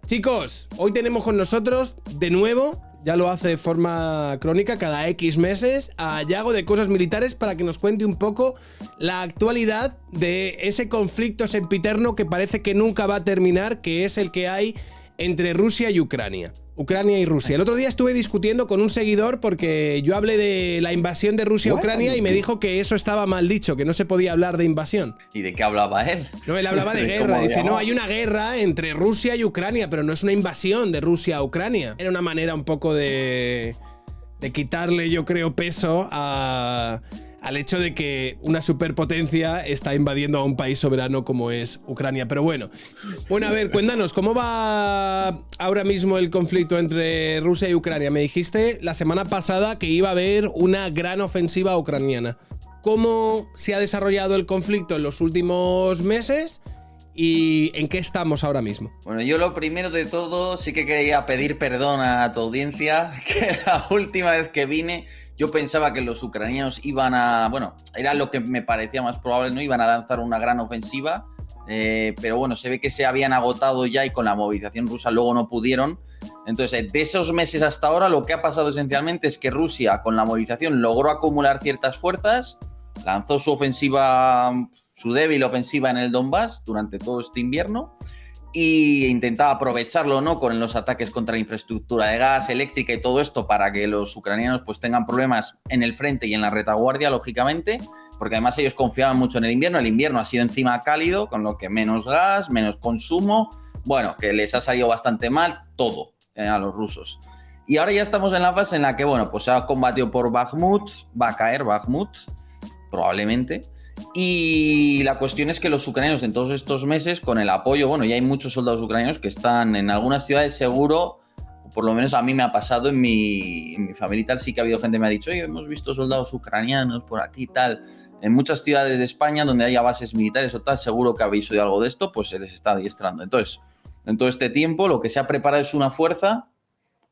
Chicos, hoy tenemos con nosotros, de nuevo, ya lo hace de forma crónica, cada X meses, a Yago de Cosas Militares para que nos cuente un poco la actualidad de ese conflicto sempiterno que parece que nunca va a terminar, que es el que hay entre Rusia y Ucrania. Ucrania y Rusia. El otro día estuve discutiendo con un seguidor porque yo hablé de la invasión de Rusia a Ucrania y me dijo que eso estaba mal dicho, que no se podía hablar de invasión. ¿Y de qué hablaba él? No, él hablaba de guerra. Dice, no, hay una guerra entre Rusia y Ucrania, pero no es una invasión de Rusia a Ucrania. Era una manera un poco de quitarle, yo creo, peso al hecho de que una superpotencia está invadiendo a un país soberano como es Ucrania. Pero bueno, a ver, cuéntanos, ¿cómo va ahora mismo el conflicto entre Rusia y Ucrania? Me dijiste la semana pasada que iba a haber una gran ofensiva ucraniana. ¿Cómo se ha desarrollado el conflicto en los últimos meses y en qué estamos ahora mismo? Bueno, yo lo primero de todo sí que quería pedir perdón a tu audiencia, que la última vez que vine yo pensaba que los ucranianos iban a... Bueno, era lo que me parecía más probable, ¿no? Iban a lanzar una gran ofensiva, pero bueno, se ve que se habían agotado ya y con la movilización rusa luego no pudieron. Entonces, de esos meses hasta ahora, lo que ha pasado esencialmente es que Rusia, con la movilización, logró acumular ciertas fuerzas, lanzó su ofensiva, su débil ofensiva en el Donbass durante todo este invierno y intentaba aprovecharlo, ¿no?, con los ataques contra la infraestructura de gas, eléctrica y todo esto para que los ucranianos pues tengan problemas en el frente y en la retaguardia, lógicamente, porque además ellos confiaban mucho en el invierno. El invierno ha sido encima cálido, con lo que menos gas, menos consumo, bueno, que les ha salido bastante mal todo a los rusos. Y ahora ya estamos en la fase en la que, bueno, pues se ha combatido por Bakhmut, va a caer Bakhmut, probablemente. Y la cuestión es que los ucranianos en todos estos meses, con el apoyo, bueno, ya hay muchos soldados ucranianos que están en algunas ciudades seguro, o por lo menos a mí me ha pasado en mi familia y tal, sí que ha habido gente que me ha dicho, oye, hemos visto soldados ucranianos por aquí y tal. En muchas ciudades de España donde haya bases militares o tal, seguro que habéis oído algo de esto, pues se les está adiestrando. Entonces, en todo este tiempo lo que se ha preparado es una fuerza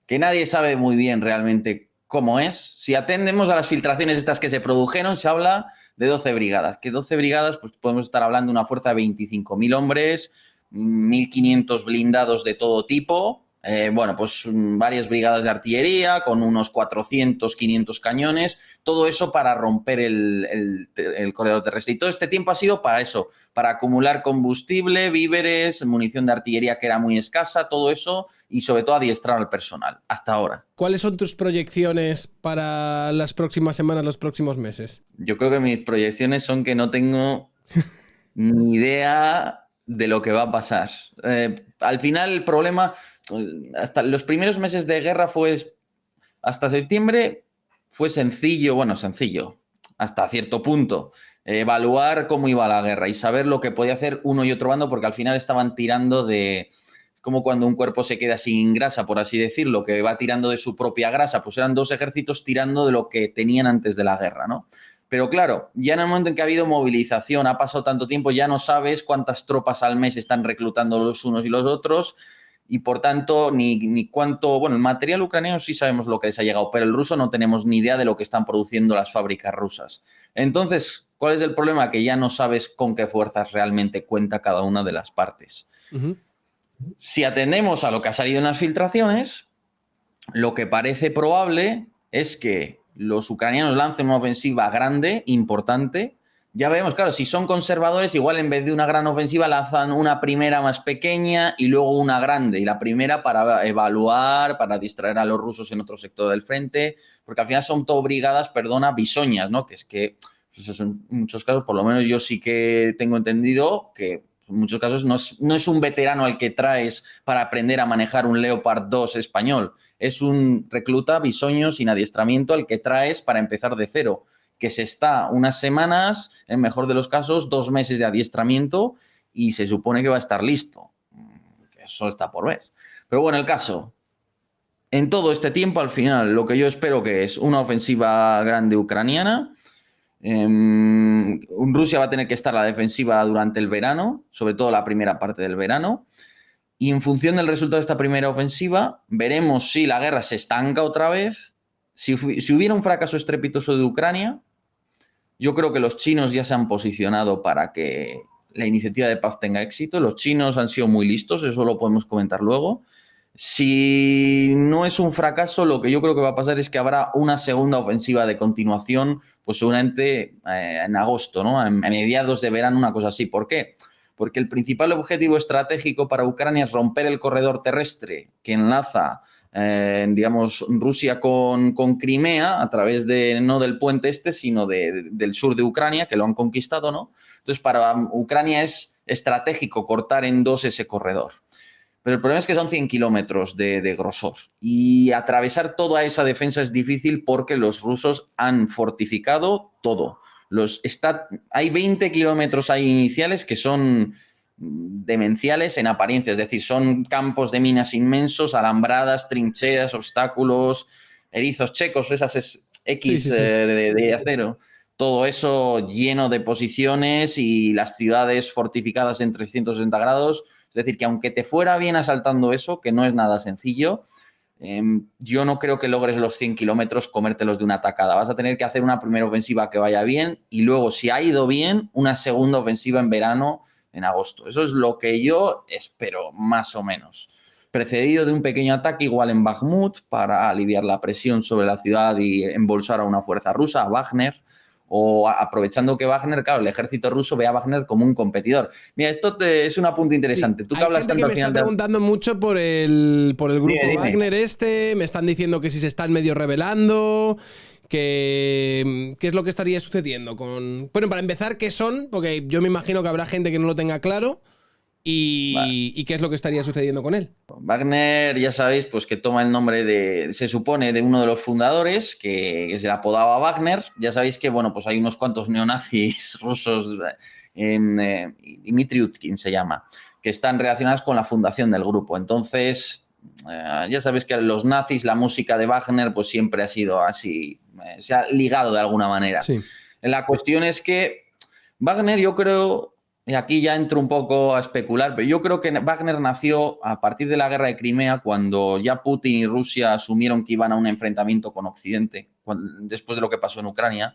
que nadie sabe muy bien realmente cómo es. Si atendemos a las filtraciones estas que se produjeron, se habla de 12 brigadas. Que 12 brigadas, pues podemos estar hablando de una fuerza de 25.000 hombres, 1.500 blindados de todo tipo, bueno, pues varias brigadas de artillería con unos 400, 500 cañones, todo eso para romper el corredor terrestre. Y todo este tiempo ha sido para eso, para acumular combustible, víveres, munición de artillería que era muy escasa, todo eso, y sobre todo adiestrar al personal, hasta ahora. ¿Cuáles son tus proyecciones para las próximas semanas, los próximos meses? Yo creo que mis proyecciones son que no tengo ni idea de lo que va a pasar. Al final el problema, hasta los primeros meses de guerra hasta septiembre fue sencillo, hasta cierto punto, evaluar cómo iba la guerra y saber lo que podía hacer uno y otro bando, porque al final estaban tirando de... como cuando un cuerpo se queda sin grasa, por así decirlo, que va tirando de su propia grasa, pues eran dos ejércitos tirando de lo que tenían antes de la guerra, ¿no? Pero claro, ya en el momento en que ha habido movilización, ha pasado tanto tiempo, ya no sabes cuántas tropas al mes están reclutando los unos y los otros y por tanto ni cuánto... Bueno, el material ucraniano sí sabemos lo que les ha llegado, pero el ruso no tenemos ni idea de lo que están produciendo las fábricas rusas. Entonces, ¿cuál es el problema? Que ya no sabes con qué fuerzas realmente cuenta cada una de las partes. Uh-huh. Si atendemos a lo que ha salido en las filtraciones, lo que parece probable es que los ucranianos lancen una ofensiva grande, importante. Ya veremos, claro, si son conservadores, igual en vez de una gran ofensiva lanzan una primera más pequeña y luego una grande. Y la primera para evaluar, para distraer a los rusos en otro sector del frente, porque al final son todo brigadas, bisoñas, ¿no? Que es que pues en muchos casos, por lo menos yo sí que tengo entendido que en muchos casos no es un veterano al que traes para aprender a manejar un Leopard 2 español. Es un recluta bisoño sin adiestramiento al que traes para empezar de cero, que se está unas semanas, en mejor de los casos, 2 meses de adiestramiento y se supone que va a estar listo. Eso está por ver. Pero bueno, el caso, en todo este tiempo, al final, lo que yo espero que es una ofensiva grande ucraniana. Rusia va a tener que estar a la defensiva durante el verano, sobre todo la primera parte del verano. Y en función del resultado de esta primera ofensiva, veremos si la guerra se estanca otra vez. Si hubiera un fracaso estrepitoso de Ucrania, yo creo que los chinos ya se han posicionado para que la iniciativa de paz tenga éxito. Los chinos han sido muy listos, eso lo podemos comentar luego. Si no es un fracaso, lo que yo creo que va a pasar es que habrá una segunda ofensiva de continuación, pues seguramente en agosto, ¿no? A mediados de verano, una cosa así. ¿Por qué? Porque el principal objetivo estratégico para Ucrania es romper el corredor terrestre que enlaza, digamos, Rusia con Crimea a través de, no del puente este, sino del sur de Ucrania, que lo han conquistado, ¿no? Entonces, para Ucrania es estratégico cortar en dos ese corredor. Pero el problema es que son 100 kilómetros de grosor y atravesar toda esa defensa es difícil porque los rusos han fortificado todo. Hay 20 kilómetros ahí iniciales que son demenciales en apariencia, es decir, son campos de minas inmensos, alambradas, trincheras, obstáculos, erizos checos, esas X de acero. Todo eso lleno de posiciones y las ciudades fortificadas en 360 grados. Es decir, que aunque te fuera bien asaltando eso, que no es nada sencillo, yo no creo que logres los 100 kilómetros comértelos de una tacada. Vas a tener que hacer una primera ofensiva que vaya bien y luego, si ha ido bien, una segunda ofensiva en verano, en agosto. Eso es lo que yo espero, más o menos. Precedido de un pequeño ataque igual en Bakhmut para aliviar la presión sobre la ciudad y embolsar a una fuerza rusa, a Wagner. O aprovechando que Wagner, claro, el ejército ruso ve a Wagner como un competidor. Mira, esto es un apunte interesante. Sí, Tú que hay hablas gente tanto que al me final está preguntando mucho por el grupo Dime. Wagner me están diciendo que si se están medio rebelando, qué es lo que estaría sucediendo con... Bueno, para empezar, ¿qué son? Porque yo me imagino que habrá gente que no lo tenga claro. ¿Y qué es lo que estaría sucediendo con él? Wagner, ya sabéis, pues que toma el nombre se supone, de uno de los fundadores, que se le apodaba Wagner. Ya sabéis que, bueno, pues hay unos cuantos neonazis rusos, Dmitry Utkin se llama, que están relacionados con la fundación del grupo. Entonces, ya sabéis que los nazis, la música de Wagner, pues siempre ha sido así, se ha ligado de alguna manera. Sí. La cuestión es que Wagner, yo creo... Y aquí ya entro un poco a especular, pero yo creo que Wagner nació a partir de la guerra de Crimea, cuando ya Putin y Rusia asumieron que iban a un enfrentamiento con Occidente, después de lo que pasó en Ucrania,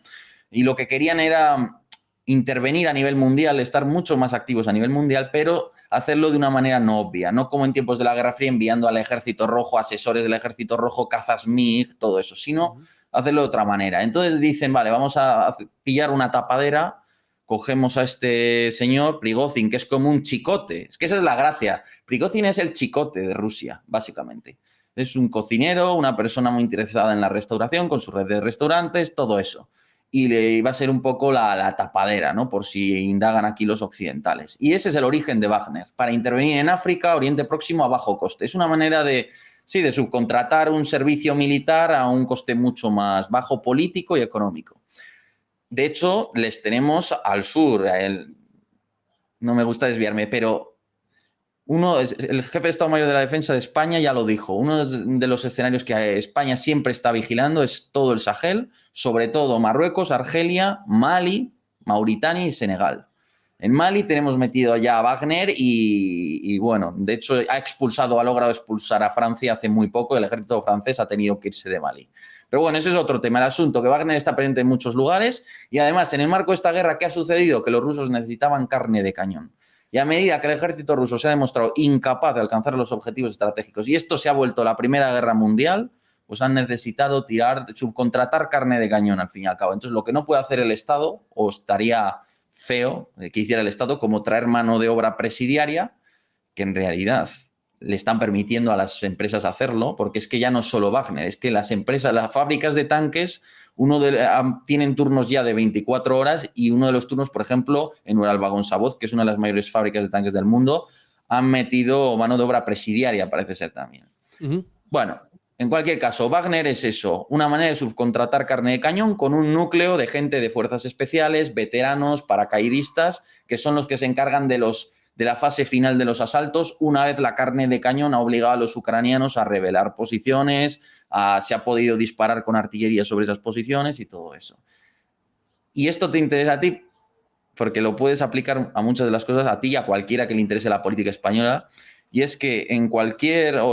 y lo que querían era intervenir a nivel mundial, estar mucho más activos a nivel mundial, pero hacerlo de una manera no obvia, no como en tiempos de la Guerra Fría enviando al Ejército Rojo, asesores del Ejército Rojo, cazas MiG, todo eso, sino hacerlo de otra manera. Entonces dicen, vale, vamos a pillar una tapadera. Cogemos a este señor, Prigozhin, que es como un chicote. Es que esa es la gracia. Prigozhin es el chicote de Rusia, básicamente. Es un cocinero, una persona muy interesada en la restauración, con su red de restaurantes, todo eso. Y le va a ser un poco la tapadera, ¿no? Por si indagan aquí los occidentales. Y ese es el origen de Wagner, para intervenir en África, Oriente Próximo, a bajo coste. Es una manera de subcontratar un servicio militar a un coste mucho más bajo, político y económico. De hecho, les tenemos al sur. No me gusta desviarme, pero el jefe de Estado Mayor de la Defensa de España ya lo dijo. Uno de los escenarios que España siempre está vigilando es todo el Sahel, sobre todo Marruecos, Argelia, Mali, Mauritania y Senegal. En Mali tenemos metido ya a Wagner y bueno, de hecho ha logrado expulsar a Francia hace muy poco. El ejército francés ha tenido que irse de Mali. Pero bueno, ese es otro tema. El asunto, que Wagner está presente en muchos lugares y además, en el marco de esta guerra, ¿qué ha sucedido? Que los rusos necesitaban carne de cañón. Y a medida que el ejército ruso se ha demostrado incapaz de alcanzar los objetivos estratégicos y esto se ha vuelto la Primera Guerra Mundial, pues han necesitado subcontratar carne de cañón al fin y al cabo. Entonces, lo que no puede hacer el Estado, o estaría feo que hiciera el Estado, como traer mano de obra presidiaria, que en realidad le están permitiendo a las empresas hacerlo, porque es que ya no es solo Wagner, es que las empresas, las fábricas de tanques, tienen turnos ya de 24 horas y uno de los turnos, por ejemplo, en Uralvagonzavod, que es una de las mayores fábricas de tanques del mundo, han metido mano de obra presidiaria, parece ser también. Bueno, en cualquier caso, Wagner es eso, una manera de subcontratar carne de cañón con un núcleo de gente de fuerzas especiales, veteranos, paracaidistas, que son los que se encargan de la fase final de los asaltos, una vez la carne de cañón ha obligado a los ucranianos a revelar posiciones, se ha podido disparar con artillería sobre esas posiciones y todo eso. Y esto te interesa a ti, porque lo puedes aplicar a muchas de las cosas, a ti y a cualquiera que le interese la política española, y es que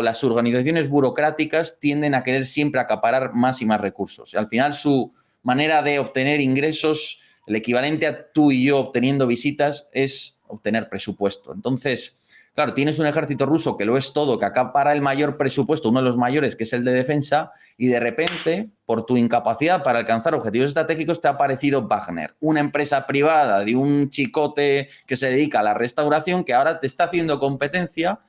las organizaciones burocráticas tienden a querer siempre acaparar más y más recursos. Y al final su manera de obtener ingresos, el equivalente a tú y yo obteniendo visitas, es obtener presupuesto. Entonces, claro, tienes un ejército ruso que lo es todo, que acapara el mayor presupuesto, uno de los mayores, que es el de defensa, y de repente, por tu incapacidad para alcanzar objetivos estratégicos, te ha aparecido Wagner, una empresa privada de un chicote que se dedica a la restauración, que ahora te está haciendo competencia.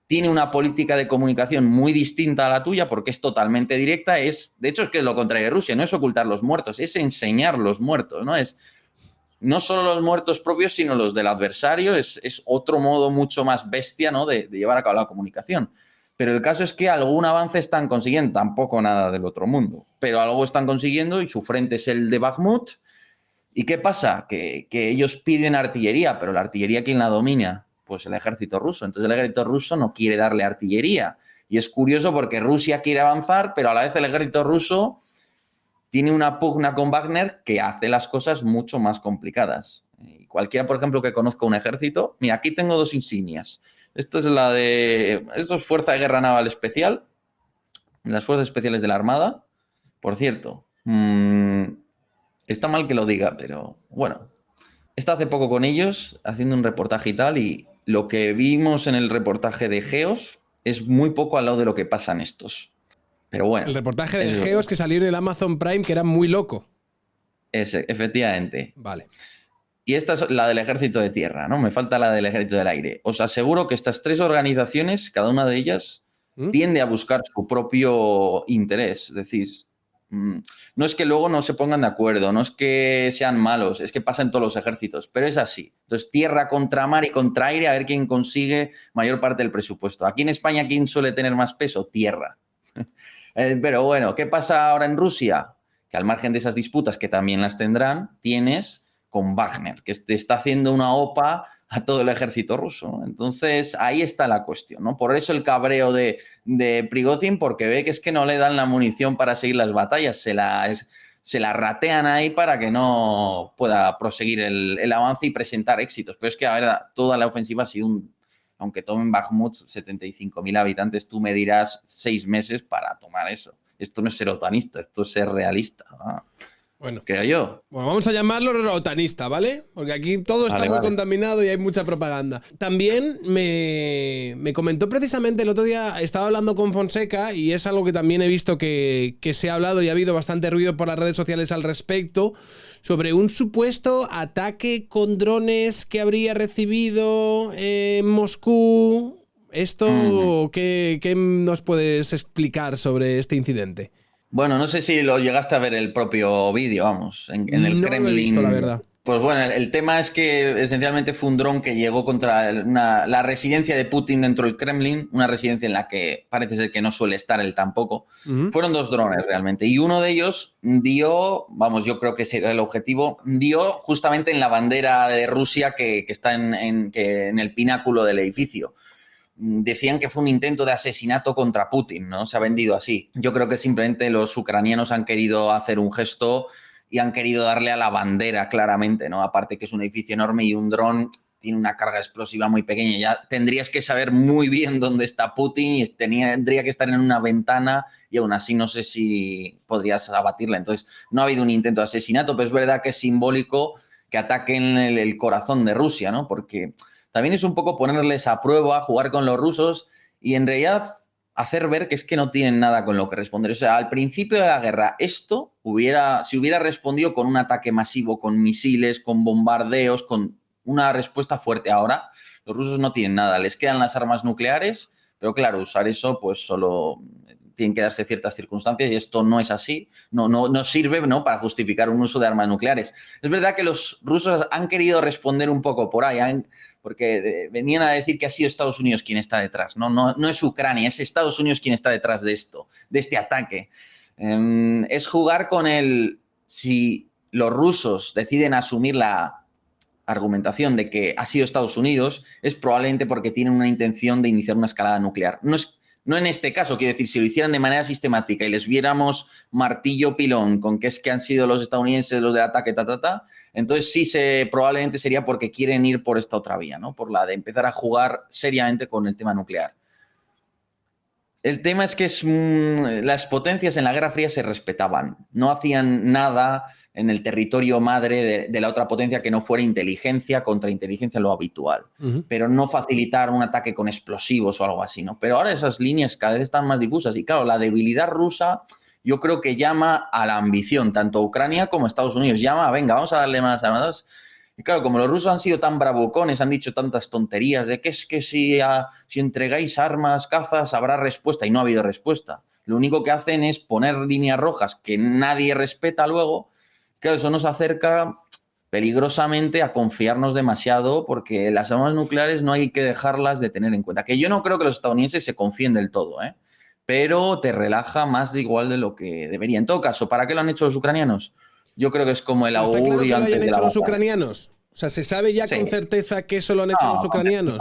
Tiene una política de comunicación muy distinta a la tuya porque es totalmente directa. De hecho, es que es lo contrario de Rusia, no es ocultar los muertos, es enseñar los muertos, ¿no? Es no solo los muertos propios, sino los del adversario. Es otro modo mucho más bestia, ¿no? de llevar a cabo la comunicación. Pero el caso es que algún avance están consiguiendo, tampoco nada del otro mundo, pero algo están consiguiendo y su frente es el de Bakhmut. ¿Y qué pasa? Que ellos piden artillería, pero la artillería, ¿quién la domina? Pues el ejército ruso. Entonces el ejército ruso no quiere darle artillería. Y es curioso porque Rusia quiere avanzar, pero a la vez el ejército ruso tiene una pugna con Wagner que hace las cosas mucho más complicadas. Y cualquiera, por ejemplo, que conozca un ejército, mira, aquí tengo 2 insignias. Esto es Fuerza de Guerra Naval Especial, las Fuerzas Especiales de la Armada. Por cierto, está mal que lo diga, pero bueno. He estado hace poco con ellos haciendo un reportaje y tal, y lo que vimos en el reportaje de Geos es muy poco al lado de lo que pasan estos. Pero bueno. El reportaje de Geos que salió en el Amazon Prime, que era muy loco. Efectivamente. Vale. Y esta es la del Ejército de Tierra, ¿no? Me falta la del Ejército del Aire. Os aseguro que estas 3 organizaciones, cada una de ellas, tiende a buscar su propio interés. Es decir, no es que luego no se pongan de acuerdo, no es que sean malos, es que pasa en todos los ejércitos, pero es así. Entonces, tierra contra mar y contra aire, a ver quién consigue mayor parte del presupuesto. Aquí en España, ¿quién suele tener más peso? Tierra. Pero bueno, ¿qué pasa ahora en Rusia? Que al margen de esas disputas, que también las tendrán, tienes con Wagner, que te está haciendo una OPA a todo el ejército ruso. Entonces, ahí está la cuestión, ¿no? Por eso el cabreo de Prigozhin, porque ve que es que no le dan la munición para seguir las batallas, se la ratean ahí para que no pueda proseguir el avance y presentar éxitos. Pero es que, a ver, toda la ofensiva ha sido aunque tomen Bakhmut 75.000 habitantes, tú me dirás 6 meses para tomar eso. Esto no es ser otanista, esto es ser realista, ¿no? Bueno, creo yo. Bueno, vamos a llamarlo otanista, ¿vale? Porque aquí todo está muy contaminado y hay mucha propaganda. También me comentó precisamente el otro día, estaba hablando con Fonseca y es algo que también he visto que se ha hablado y ha habido bastante ruido por las redes sociales al respecto, sobre un supuesto ataque con drones que habría recibido Moscú. ¿Esto qué nos puedes explicar sobre este incidente? Bueno, no sé si lo llegaste a ver el propio vídeo, vamos, en el no Kremlin. Lo he visto, la verdad. Pues bueno, el tema es que esencialmente fue un dron que llegó contra la residencia de Putin dentro del Kremlin, una residencia en la que parece ser que no suele estar él tampoco. Fueron 2 drones realmente, y uno de ellos dio, vamos, yo creo que ese era el objetivo, dio justamente en la bandera de Rusia que está en el pináculo del edificio. Decían que fue un intento de asesinato contra Putin, ¿no? Se ha vendido así. Yo creo que simplemente los ucranianos han querido hacer un gesto y han querido darle a la bandera claramente, ¿no? Aparte que es un edificio enorme y un dron tiene una carga explosiva muy pequeña. Ya tendrías que saber muy bien dónde está Putin y tendría que estar en una ventana y aún así no sé si podrías abatirla. Entonces, no ha habido un intento de asesinato, pero es verdad que es simbólico que ataquen el corazón de Rusia, ¿no? Porque también es un poco ponerles a prueba, jugar con los rusos y en realidad hacer ver que es que no tienen nada con lo que responder. O sea, al principio de la guerra, si hubiera respondido con un ataque masivo, con misiles, con bombardeos, con una respuesta fuerte. Ahora, los rusos no tienen nada, les quedan las armas nucleares, pero claro, usar eso pues solo tienen que darse ciertas circunstancias y esto no es así, no sirve, ¿no?, para justificar un uso de armas nucleares. Es verdad que los rusos han querido responder un poco por ahí, porque venían a decir que ha sido Estados Unidos quien está detrás. No es Ucrania, es Estados Unidos quien está detrás de esto, de este ataque. Es jugar con si los rusos deciden asumir la argumentación de que ha sido Estados Unidos, es probablemente porque tienen una intención de iniciar una escalada nuclear. No en este caso, quiero decir, si lo hicieran de manera sistemática y les viéramos martillo pilón con que es que han sido los estadounidenses los de ataque, entonces sí probablemente sería porque quieren ir por esta otra vía, ¿no? Por la de empezar a jugar seriamente con el tema nuclear. El tema es que las potencias en la Guerra Fría se respetaban, no hacían nada en el territorio madre de la otra potencia que no fuera inteligencia contra inteligencia, lo habitual. Pero no facilitar un ataque con explosivos o algo así, ¿no? Pero ahora esas líneas cada vez están más difusas y claro, la debilidad rusa yo creo que llama a la ambición, tanto a Ucrania como a Estados Unidos. Llama, venga, vamos a darle más armadas. Y claro, como los rusos han sido tan bravucones, han dicho tantas tonterías de que es que si entregáis armas, cazas, habrá respuesta, y no ha habido respuesta. Lo único que hacen es poner líneas rojas que nadie respeta luego. Claro, eso nos acerca peligrosamente a confiarnos demasiado, porque las armas nucleares no hay que dejarlas de tener en cuenta. Que yo no creo que los estadounidenses se confíen del todo, ¿eh? Pero te relaja más de igual de lo que debería. En todo caso, ¿para qué lo han hecho los ucranianos? Yo creo que es como el ¿Está claro que augurio lo antes hayan de la hecho los batalla. ucranianos? O sea, ¿se sabe ya Sí. con certeza que eso lo han hecho los ucranianos?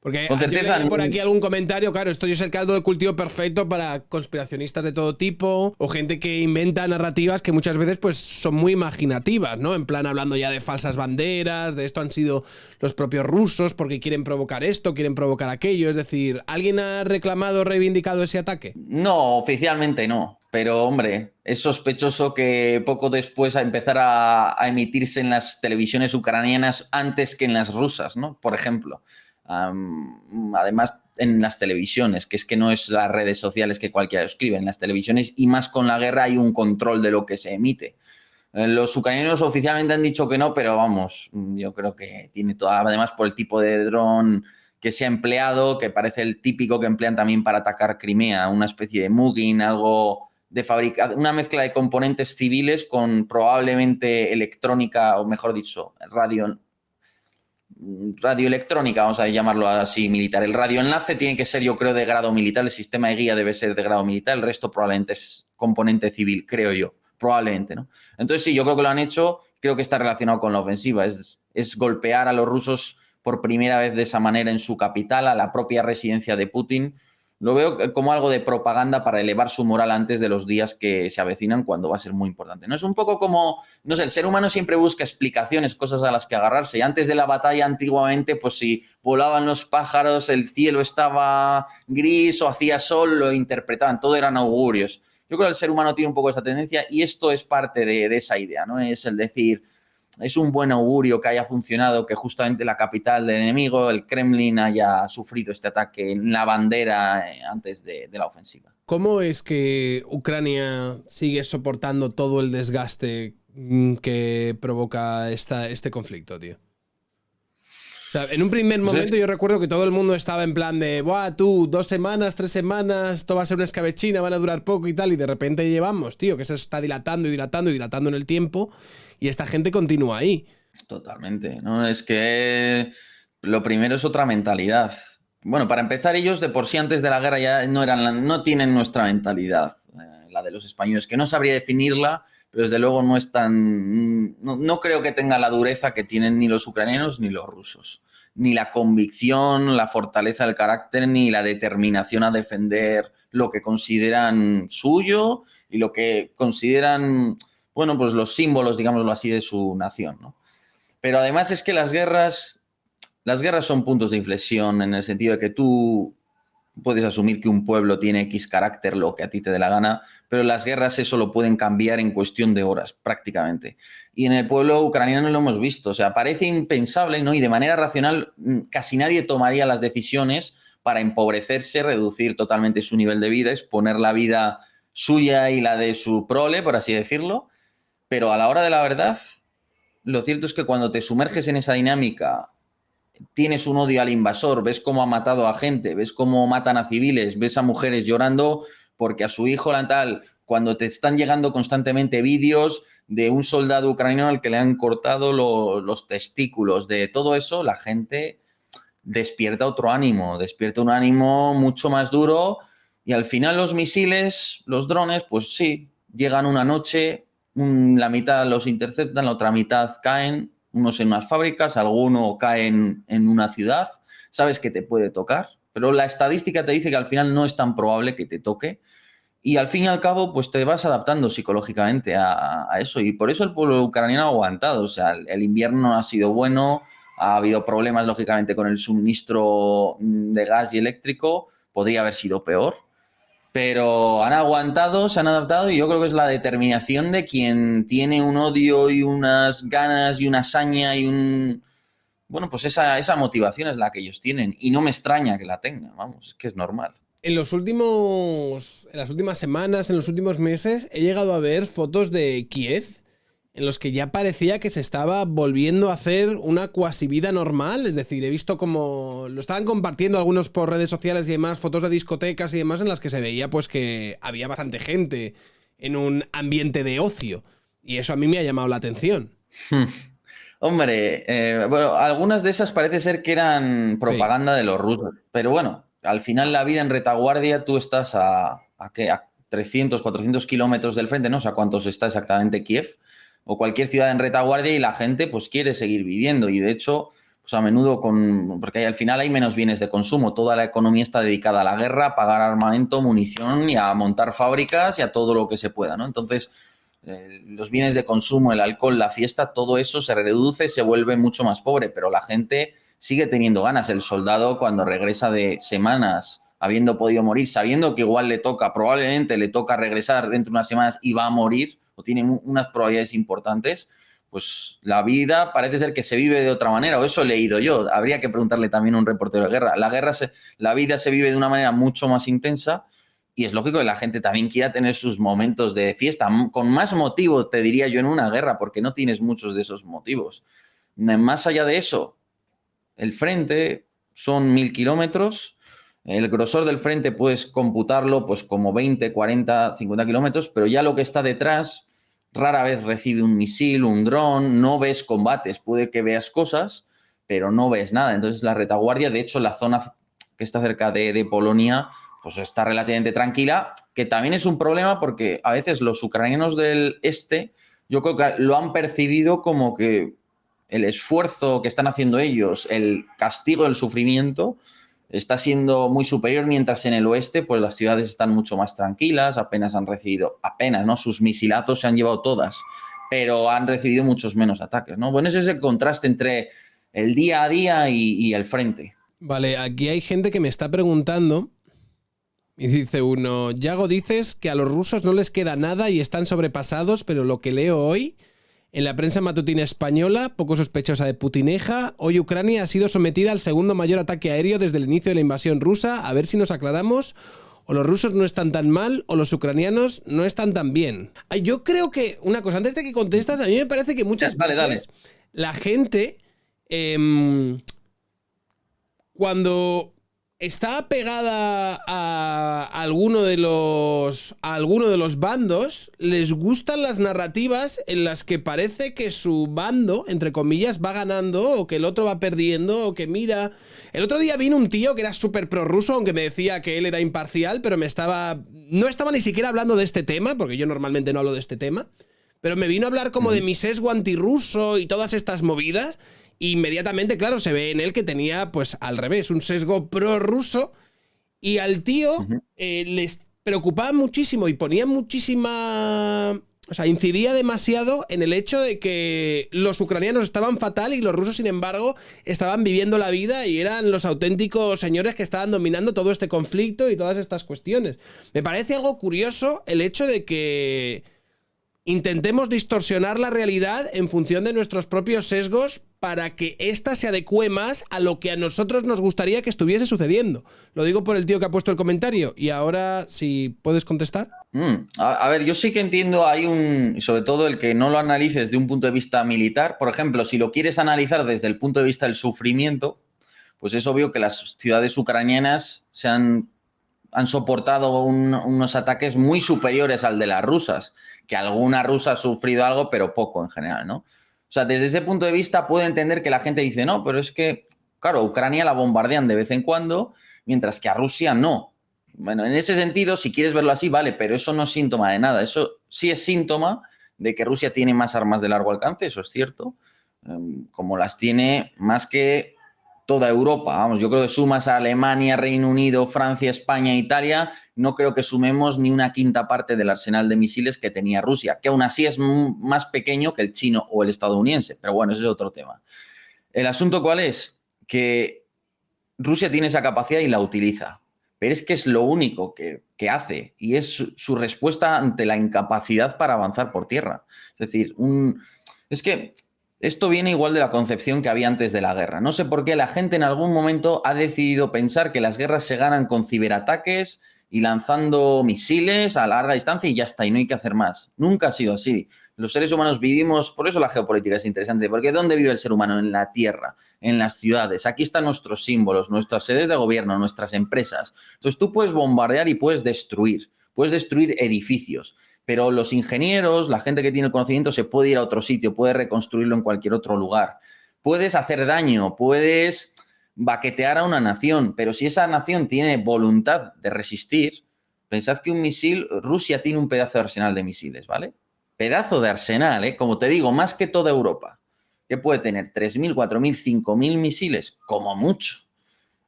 Porque Con yo certeza leí por aquí algún comentario, claro, esto es el caldo de cultivo perfecto para conspiracionistas de todo tipo o gente que inventa narrativas que muchas veces pues son muy imaginativas, ¿no? En plan hablando ya de falsas banderas, de esto han sido los propios rusos porque quieren provocar esto, quieren provocar aquello, es decir, ¿alguien ha reclamado o reivindicado ese ataque? No, oficialmente no. Pero, hombre, es sospechoso que poco después empezara a emitirse en las televisiones ucranianas antes que en las rusas, ¿no? Por ejemplo. Además, en las televisiones, que es que no es las redes sociales que cualquiera escribe, en las televisiones y más con la guerra hay un control de lo que se emite. Los ucranianos oficialmente han dicho que no, pero vamos, yo creo que tiene toda, además por el tipo de dron que se ha empleado, que parece el típico que emplean también para atacar Crimea, una especie de mugging, algo de una mezcla de componentes civiles con probablemente electrónica, o mejor dicho, radioelectrónica, vamos a llamarlo así, militar. El radioenlace tiene que ser, yo creo, de grado militar, el sistema de guía debe ser de grado militar, el resto probablemente es componente civil, creo yo, probablemente, ¿no? Entonces sí, yo creo que lo han hecho, creo que está relacionado con la ofensiva, es golpear a los rusos por primera vez de esa manera en su capital, a la propia residencia de Putin. Lo veo como algo de propaganda para elevar su moral antes de los días que se avecinan, cuando va a ser muy importante. No es un poco como, no sé, el ser humano siempre busca explicaciones, cosas a las que agarrarse. Y antes de la batalla, antiguamente, pues si volaban los pájaros, el cielo estaba gris o hacía sol, lo interpretaban, todo eran augurios. Yo creo que el ser humano tiene un poco esa tendencia y esto es parte de esa idea, ¿no? Es el decir, es un buen augurio que haya funcionado, que justamente la capital del enemigo, el Kremlin, haya sufrido este ataque en la bandera antes de la ofensiva. ¿Cómo es que Ucrania sigue soportando todo el desgaste que provoca este conflicto, tío? O sea, en un primer momento yo recuerdo que todo el mundo estaba en plan de, buah, tú, 2 semanas, 3 semanas, esto va a ser una escabechina, van a durar poco y tal, y de repente llevamos, tío, que se está dilatando y dilatando y dilatando en el tiempo, y esta gente continúa ahí. Totalmente, ¿no? Es que lo primero es otra mentalidad. Bueno, para empezar, ellos de por sí antes de la guerra ya no tienen nuestra mentalidad, la de los españoles, que no sabría definirla, pero desde luego no es tan. No creo que tenga la dureza que tienen ni los ucranianos ni los rusos. Ni la convicción, la fortaleza del carácter, ni la determinación a defender lo que consideran suyo y lo que consideran, bueno, pues los símbolos, digámoslo así, de su nación, ¿no? Pero además es que las guerras son puntos de inflexión en el sentido de que tú puedes asumir que un pueblo tiene X carácter, lo que a ti te dé la gana, pero las guerras eso lo pueden cambiar en cuestión de horas, prácticamente. Y en el pueblo ucraniano lo hemos visto. O sea, parece impensable, ¿no? Y de manera racional casi nadie tomaría las decisiones para empobrecerse, reducir totalmente su nivel de vida, exponer la vida suya y la de su prole, por así decirlo. Pero a la hora de la verdad, lo cierto es que cuando te sumerges en esa dinámica, tienes un odio al invasor, ves cómo ha matado a gente, ves cómo matan a civiles, ves a mujeres llorando porque a su hijo la tal, cuando te están llegando constantemente vídeos de un soldado ucraniano al que le han cortado los testículos, de todo eso, la gente despierta otro ánimo, despierta un ánimo mucho más duro y al final los misiles, los drones, pues sí, llegan una noche, la mitad los interceptan, la otra mitad caen, unos en unas fábricas, alguno cae en una ciudad, sabes que te puede tocar, pero la estadística te dice que al final no es tan probable que te toque y al fin y al cabo pues te vas adaptando psicológicamente a eso y por eso el pueblo ucraniano ha aguantado, o sea, el invierno no ha sido bueno, ha habido problemas lógicamente con el suministro de gas y eléctrico, podría haber sido peor, pero han aguantado, se han adaptado y yo creo que es la determinación de quien tiene un odio y unas ganas y una saña y un... Bueno, pues esa motivación es la que ellos tienen y no me extraña que la tengan, vamos, es que es normal. En las últimas semanas, en los últimos meses, he llegado a ver fotos de Kiev en los que ya parecía que se estaba volviendo a hacer una cuasi vida normal. Es decir, he visto como lo estaban compartiendo algunos por redes sociales y demás, fotos de discotecas y demás en las que se veía pues que había bastante gente en un ambiente de ocio. Y eso a mí me ha llamado la atención. Hombre, bueno, algunas de esas parece ser que eran propaganda de los rusos, pero bueno, al final la vida en retaguardia, tú estás ¿qué? A 300, 400 kilómetros del frente, no sé a cuántos está exactamente Kiev, o cualquier ciudad en retaguardia y la gente pues quiere seguir viviendo y de hecho, pues a menudo porque al final hay menos bienes de consumo, toda la economía está dedicada a la guerra, a pagar armamento, munición y a montar fábricas y a todo lo que se pueda, ¿no? Entonces los bienes de consumo, el alcohol, la fiesta, todo eso se reduce, se vuelve mucho más pobre, pero la gente sigue teniendo ganas. El soldado cuando regresa de semanas, habiendo podido morir, sabiendo que igual probablemente le toca regresar dentro de unas semanas y va a morir, o tiene unas probabilidades importantes, pues la vida parece ser que se vive de otra manera, o eso he leído yo. Habría que preguntarle también a un reportero de guerra. La vida se vive de una manera mucho más intensa. Y es lógico que la gente también quiera tener sus momentos de fiesta, con más motivo, te diría yo, en una guerra, porque no tienes muchos de esos motivos. Más allá de eso, el frente son 1000 kilómetros. El grosor del frente puedes computarlo pues como 20, 40, 50 kilómetros, pero ya lo que está detrás rara vez recibe un misil, un dron, no ves combates, puede que veas cosas, pero no ves nada. Entonces la retaguardia, de hecho, la zona que está cerca de Polonia, pues está relativamente tranquila, que también es un problema porque a veces los ucranianos del este, yo creo que lo han percibido como que el esfuerzo que están haciendo ellos, el castigo del sufrimiento, está siendo muy superior, mientras en el oeste pues las ciudades están mucho más tranquilas, apenas han recibido, ¿no? Sus misilazos se han llevado todas, pero han recibido muchos menos ataques, ¿no? Bueno, es ese contraste entre el día a día y el frente. Vale, aquí hay gente que me está preguntando. Y dice uno, Yago, dices que a los rusos no les queda nada y están sobrepasados, pero lo que leo hoy en la prensa matutina española, poco sospechosa de putineja, hoy Ucrania ha sido sometida al segundo mayor ataque aéreo desde el inicio de la invasión rusa. A ver si nos aclaramos, o los rusos no están tan mal o los ucranianos no están tan bien. Yo creo que, una cosa, antes de que contestas, a mí me parece que muchas veces la gente, cuando está pegada a alguno de los bandos, les gustan las narrativas en las que parece que su bando, entre comillas, va ganando o que el otro va perdiendo o que mira... El otro día vino un tío que era súper prorruso, aunque me decía que él era imparcial, pero no estaba ni siquiera hablando de este tema, porque yo normalmente no hablo de este tema, pero me vino a hablar como de mi sesgo antirruso y todas estas movidas. Inmediatamente, claro, se ve en él que tenía, pues al revés, un sesgo prorruso y al tío les preocupaba muchísimo y ponía muchísima... O sea, incidía demasiado en el hecho de que los ucranianos estaban fatal y los rusos, sin embargo, estaban viviendo la vida y eran los auténticos señores que estaban dominando todo este conflicto y todas estas cuestiones. Me parece algo curioso el hecho de que intentemos distorsionar la realidad en función de nuestros propios sesgos para que ésta se adecue más a lo que a nosotros nos gustaría que estuviese sucediendo. Lo digo por el tío que ha puesto el comentario. Y ahora, si puedes contestar. A ver, yo sí que entiendo, sobre todo el que no lo analices desde un punto de vista militar. Por ejemplo, si lo quieres analizar desde el punto de vista del sufrimiento, pues es obvio que las ciudades ucranianas han soportado unos ataques muy superiores al de las rusas, que alguna rusa ha sufrido algo, pero poco en general, ¿no? O sea, desde ese punto de vista puedo entender que la gente dice, no, pero es que, claro, a Ucrania la bombardean de vez en cuando, mientras que a Rusia no. Bueno, en ese sentido, si quieres verlo así, vale, pero eso no es síntoma de nada. Eso sí es síntoma de que Rusia tiene más armas de largo alcance, eso es cierto, como las tiene más que toda Europa. Vamos, yo creo que sumas a Alemania, Reino Unido, Francia, España, Italia, no creo que sumemos ni una quinta parte del arsenal de misiles que tenía Rusia, que aún así es más pequeño que el chino o el estadounidense, pero bueno, ese es otro tema. El asunto, ¿cuál es? Que Rusia tiene esa capacidad y la utiliza, pero es que es lo único que hace y es su respuesta ante la incapacidad para avanzar por tierra. Es decir, es que esto viene igual de la concepción que había antes de la guerra. No sé por qué la gente en algún momento ha decidido pensar que las guerras se ganan con ciberataques y lanzando misiles a larga distancia y ya está, y no hay que hacer más. Nunca ha sido así. Los seres humanos vivimos, por eso la geopolítica es interesante, porque ¿dónde vive el ser humano? En la tierra, en las ciudades. Aquí están nuestros símbolos, nuestras sedes de gobierno, nuestras empresas. Entonces tú puedes bombardear y puedes destruir edificios, pero los ingenieros, la gente que tiene el conocimiento se puede ir a otro sitio, puede reconstruirlo en cualquier otro lugar. Puedes hacer daño, puedes baquetear a una nación, pero si esa nación tiene voluntad de resistir, pensad que un misil, Rusia tiene un pedazo de arsenal de misiles, ¿vale? Pedazo de arsenal, ¿eh? Como te digo, más que toda Europa, que puede tener 3.000, 4.000, 5.000 misiles, como mucho.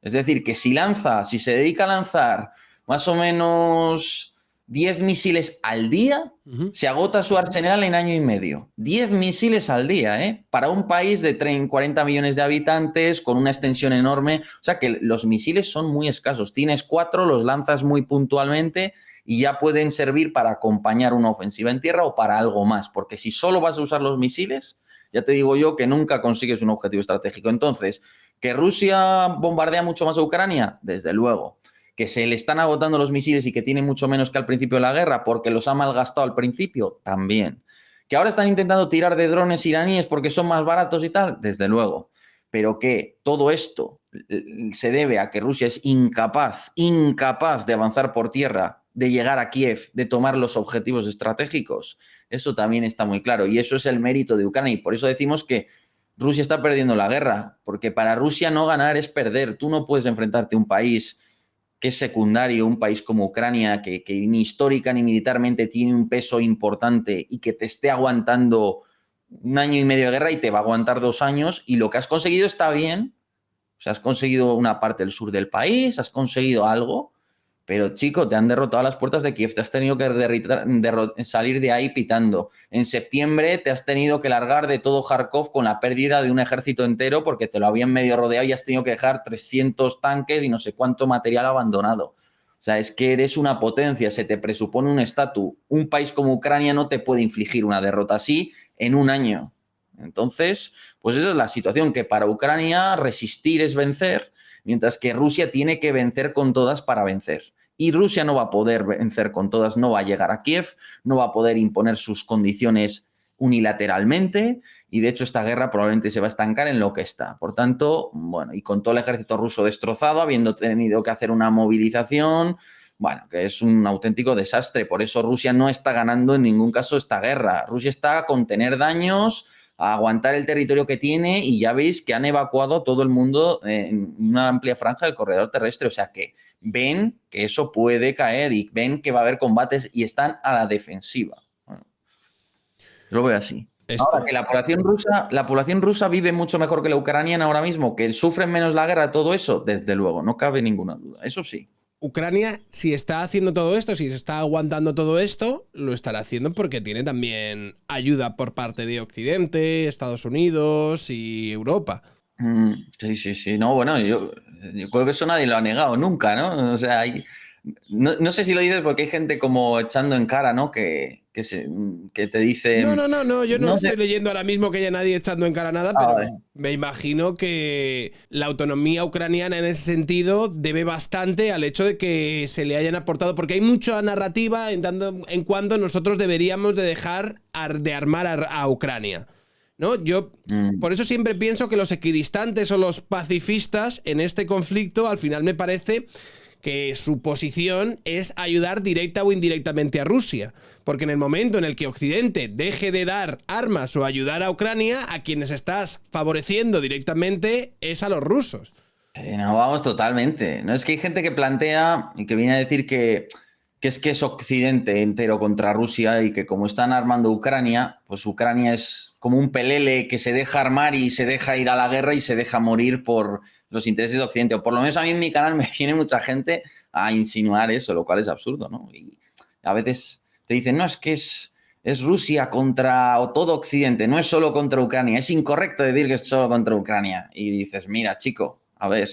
Es decir, que si se dedica a lanzar más o menos 10 misiles al día, se agota su arsenal en año y medio. 10 misiles al día, ¿eh? Para un país de 40 millones de habitantes, con una extensión enorme. O sea que los misiles son muy escasos. Tienes 4, los lanzas muy puntualmente y ya pueden servir para acompañar una ofensiva en tierra o para algo más. Porque si solo vas a usar los misiles, ya te digo yo que nunca consigues un objetivo estratégico. Entonces, ¿que Rusia bombardea mucho más a Ucrania? Desde luego. ¿Que se le están agotando los misiles y que tiene mucho menos que al principio de la guerra porque los ha malgastado al principio? También. ¿Que ahora están intentando tirar de drones iraníes porque son más baratos y tal? Desde luego. Pero que todo esto se debe a que Rusia es incapaz de avanzar por tierra, de llegar a Kiev, de tomar los objetivos estratégicos. Eso también está muy claro y eso es el mérito de Ucrania y por eso decimos que Rusia está perdiendo la guerra, porque para Rusia no ganar es perder. Tú no puedes enfrentarte a un país que es secundario, un país como Ucrania, que ni histórica ni militarmente tiene un peso importante y que te esté aguantando 1 año y medio de guerra y te va a aguantar 2 años y lo que has conseguido está bien. O sea, has conseguido una parte del sur del país, has conseguido algo, pero chico, te han derrotado a las puertas de Kiev, te has tenido que salir de ahí pitando. En septiembre te has tenido que largar de todo Kharkov con la pérdida de un ejército entero porque te lo habían medio rodeado y has tenido que dejar 300 tanques y no sé cuánto material abandonado. O sea, es que eres una potencia, se te presupone un estatus. Un país como Ucrania no te puede infligir una derrota así en un año. Entonces, pues esa es la situación, que para Ucrania resistir es vencer, mientras que Rusia tiene que vencer con todas para vencer. Y Rusia no va a poder vencer con todas, no va a llegar a Kiev, no va a poder imponer sus condiciones unilateralmente y de hecho esta guerra probablemente se va a estancar en lo que está. Por tanto, bueno, y con todo el ejército ruso destrozado, habiendo tenido que hacer una movilización, bueno, que es un auténtico desastre. Por eso Rusia no está ganando en ningún caso esta guerra. Rusia está a contener daños, a aguantar el territorio que tiene y ya veis que han evacuado todo el mundo en una amplia franja del corredor terrestre. O sea que ven que eso puede caer y ven que va a haber combates y están a la defensiva. Bueno, yo lo veo así. Ahora, que la población rusa vive mucho mejor que la ucraniana ahora mismo, que sufren menos la guerra, todo eso, desde luego, no cabe ninguna duda. Eso sí. Ucrania, si está haciendo todo esto, si se está aguantando todo esto, lo estará haciendo porque tiene también ayuda por parte de Occidente, Estados Unidos y Europa. Sí. No, bueno, yo creo que eso nadie lo ha negado nunca, ¿no? O sea, no sé si lo dices porque hay gente como echando en cara, ¿no? Que te dicen... No, yo no sé. estoy leyendo ahora mismo que haya nadie echando en cara nada, pero me imagino que la autonomía ucraniana en ese sentido debe bastante al hecho de que se le hayan aportado, porque hay mucha narrativa en tanto en cuanto nosotros deberíamos de dejar de armar a Ucrania, ¿no? Yo por eso siempre pienso que los equidistantes o los pacifistas en este conflicto al final me parece que su posición es ayudar directa o indirectamente a Rusia. Porque en el momento en el que Occidente deje de dar armas o ayudar a Ucrania, a quienes estás favoreciendo directamente es a los rusos. Sí, no, vamos, totalmente. No, es que hay gente que plantea y que viene a decir que es Occidente entero contra Rusia y que como están armando Ucrania, pues Ucrania es como un pelele que se deja armar y se deja ir a la guerra y se deja morir por los intereses de Occidente. O por lo menos a mí en mi canal me viene mucha gente a insinuar eso, lo cual es absurdo, ¿no? Y a veces te dicen, no, es que es Rusia contra o todo Occidente, no es solo contra Ucrania. Es incorrecto decir que es solo contra Ucrania. Y dices, mira, chico, a ver,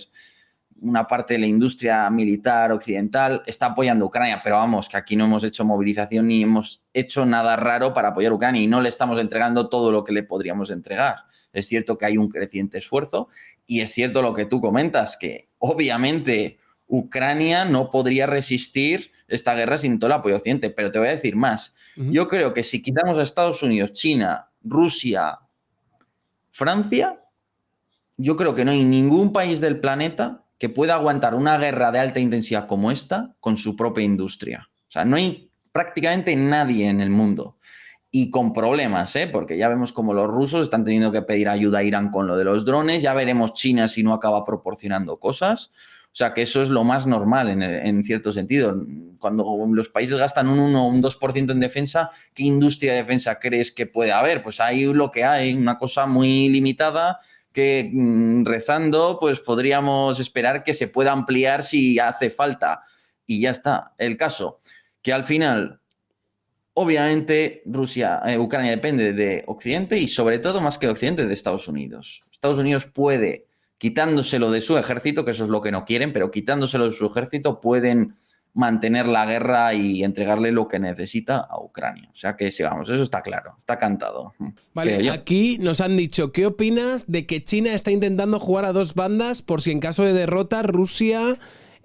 una parte de la industria militar occidental está apoyando a Ucrania, pero vamos, que aquí no hemos hecho movilización ni hemos hecho nada raro para apoyar a Ucrania y no le estamos entregando todo lo que le podríamos entregar. Es cierto que hay un creciente esfuerzo y es cierto lo que tú comentas, que obviamente Ucrania no podría resistir esta guerra sin todo el apoyo occidente, pero te voy a decir más. Yo creo que si quitamos a Estados Unidos, China, Rusia, Francia, yo creo que no hay ningún país del planeta que pueda aguantar una guerra de alta intensidad como esta con su propia industria. O sea, no hay prácticamente nadie en el mundo. Y con problemas, porque ya vemos como los rusos están teniendo que pedir ayuda a Irán con lo de los drones, ya veremos China si no acaba proporcionando cosas. O sea, que eso es lo más normal en cierto sentido. Cuando los países gastan un 1 o un 2% en defensa, ¿qué industria de defensa crees que puede haber? Pues hay lo que hay, una cosa muy limitada que rezando pues podríamos esperar que se pueda ampliar si hace falta. Y ya está. El caso, que al final, obviamente, Ucrania depende de Occidente y sobre todo, más que de Occidente, de Estados Unidos. Estados Unidos puede, quitándoselo de su ejército, que eso es lo que no quieren, pero quitándoselo de su ejército pueden mantener la guerra y entregarle lo que necesita a Ucrania. O sea que sí, vamos, eso está claro, está cantado. Vale, aquí nos han dicho, ¿qué opinas de que China está intentando jugar a dos bandas por si en caso de derrota Rusia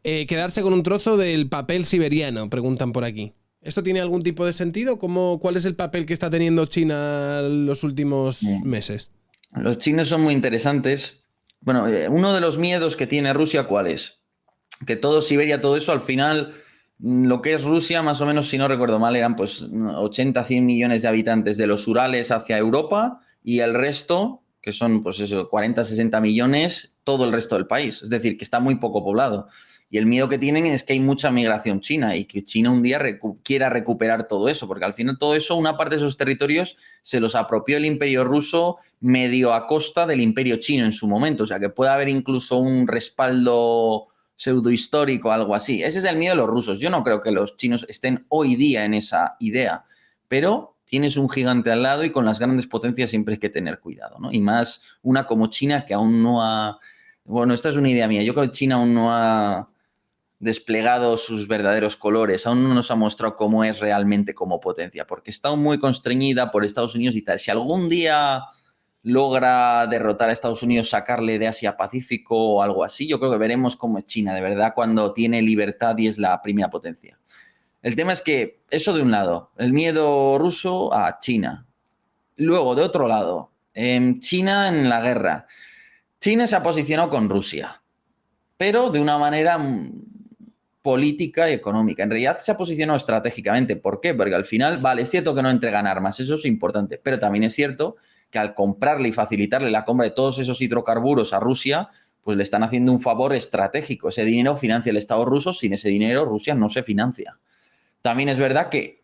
quedarse con un trozo del papel siberiano? Preguntan por aquí. ¿Esto tiene algún tipo de sentido? ¿Cuál es el papel que está teniendo China los últimos meses? Los chinos son muy interesantes. Bueno, uno de los miedos que tiene Rusia, ¿cuál es? Que todo Siberia, todo eso, al final, lo que es Rusia, más o menos, si no recuerdo mal, eran pues 80, 100 millones de habitantes de los Urales hacia Europa y el resto, que son pues eso, 40, 60 millones, todo el resto del país. Es decir, que está muy poco poblado. Y el miedo que tienen es que hay mucha migración china y que China un día quiera recuperar todo eso, porque al final todo eso, una parte de esos territorios se los apropió el Imperio Ruso medio a costa del Imperio Chino en su momento. O sea, que puede haber incluso un respaldo pseudohistórico, algo así. Ese es el miedo de los rusos. Yo no creo que los chinos estén hoy día en esa idea, pero tienes un gigante al lado y con las grandes potencias siempre hay que tener cuidado, ¿no? Y más una como China que aún no ha... Bueno, esta es una idea mía. Yo creo que China aún no ha desplegado sus verdaderos colores, aún no nos ha mostrado cómo es realmente como potencia, porque está muy constreñida por Estados Unidos y tal. Si algún día logra derrotar a Estados Unidos, sacarle de Asia-Pacífico o algo así, yo creo que veremos cómo es China, de verdad, cuando tiene libertad y es la primera potencia. El tema es que eso de un lado, el miedo ruso a China. Luego, de otro lado, China en la guerra. China se ha posicionado con Rusia, pero de una manera política y económica. En realidad se ha posicionado estratégicamente. ¿Por qué? Porque al final, vale, es cierto que no entregan armas, eso es importante, pero también es cierto que al comprarle y facilitarle la compra de todos esos hidrocarburos a Rusia, pues le están haciendo un favor estratégico. Ese dinero financia el Estado ruso, sin ese dinero Rusia no se financia. También es verdad que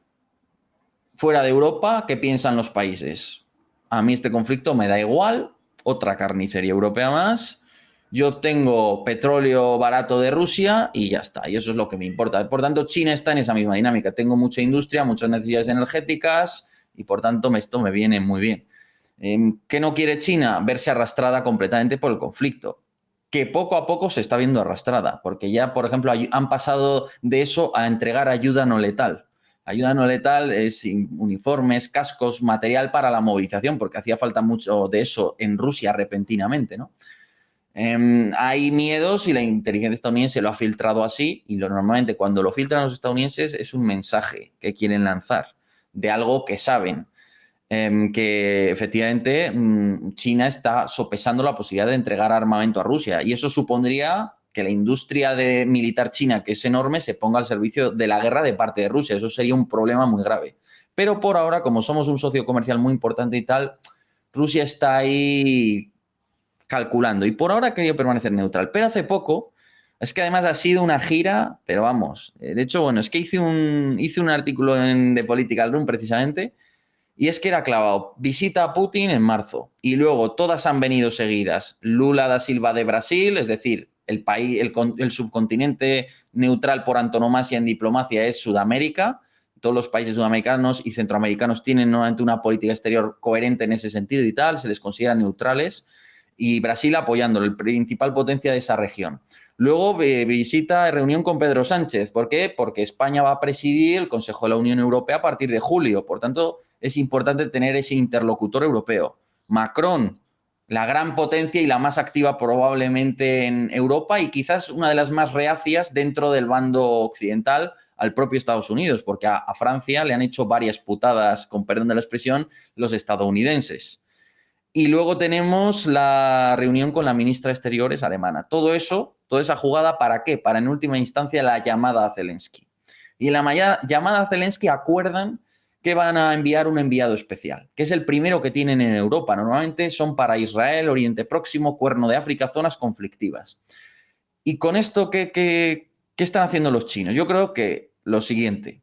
fuera de Europa, ¿qué piensan los países? A mí este conflicto me da igual, otra carnicería europea más, yo tengo petróleo barato de Rusia y ya está, y eso es lo que me importa. Por tanto, China está en esa misma dinámica. Tengo mucha industria, muchas necesidades energéticas y por tanto esto me viene muy bien. ¿Qué no quiere China? Verse arrastrada completamente por el conflicto, que poco a poco se está viendo arrastrada, porque ya, por ejemplo, han pasado de eso a entregar ayuda no letal. Ayuda no letal es uniformes, cascos, material para la movilización, porque hacía falta mucho de eso en Rusia repentinamente, ¿no? Hay miedos y la inteligencia estadounidense lo ha filtrado así y normalmente cuando lo filtran los estadounidenses es un mensaje que quieren lanzar de algo que saben. Que efectivamente China está sopesando la posibilidad de entregar armamento a Rusia y eso supondría que la industria militar china, que es enorme, se ponga al servicio de la guerra de parte de Rusia. Eso sería un problema muy grave. Pero por ahora, como somos un socio comercial muy importante y tal, Rusia está ahí calculando y por ahora ha querido permanecer neutral. Pero hace poco, es que además ha sido una gira, pero vamos, de hecho, bueno, es que hice un artículo de Political Room precisamente. Y es que era clavado, visita a Putin en marzo y luego todas han venido seguidas. Lula da Silva de Brasil, es decir, el país, el subcontinente neutral por antonomasia en diplomacia es Sudamérica. Todos los países sudamericanos y centroamericanos tienen nuevamente una política exterior coherente en ese sentido y tal, se les considera neutrales. y Brasil apoyándolo, el principal potencia de esa región. Luego visita reunión con Pedro Sánchez. ¿Por qué? Porque España va a presidir el Consejo de la Unión Europea a partir de julio. Por tanto, es importante tener ese interlocutor europeo. Macron, la gran potencia y la más activa probablemente en Europa y quizás una de las más reacias dentro del bando occidental al propio Estados Unidos, porque a Francia le han hecho varias putadas, con perdón de la expresión, los estadounidenses. Y luego tenemos la reunión con la ministra de Exteriores alemana. Todo eso, toda esa jugada, ¿para qué? Para, en última instancia, la llamada a Zelensky. Y en la llamada a Zelensky acuerdan que van a enviar un enviado especial, que es el primero que tienen en Europa. Normalmente son para Israel, Oriente Próximo, Cuerno de África, zonas conflictivas. Y con esto, ¿qué están haciendo los chinos? Yo creo que lo siguiente.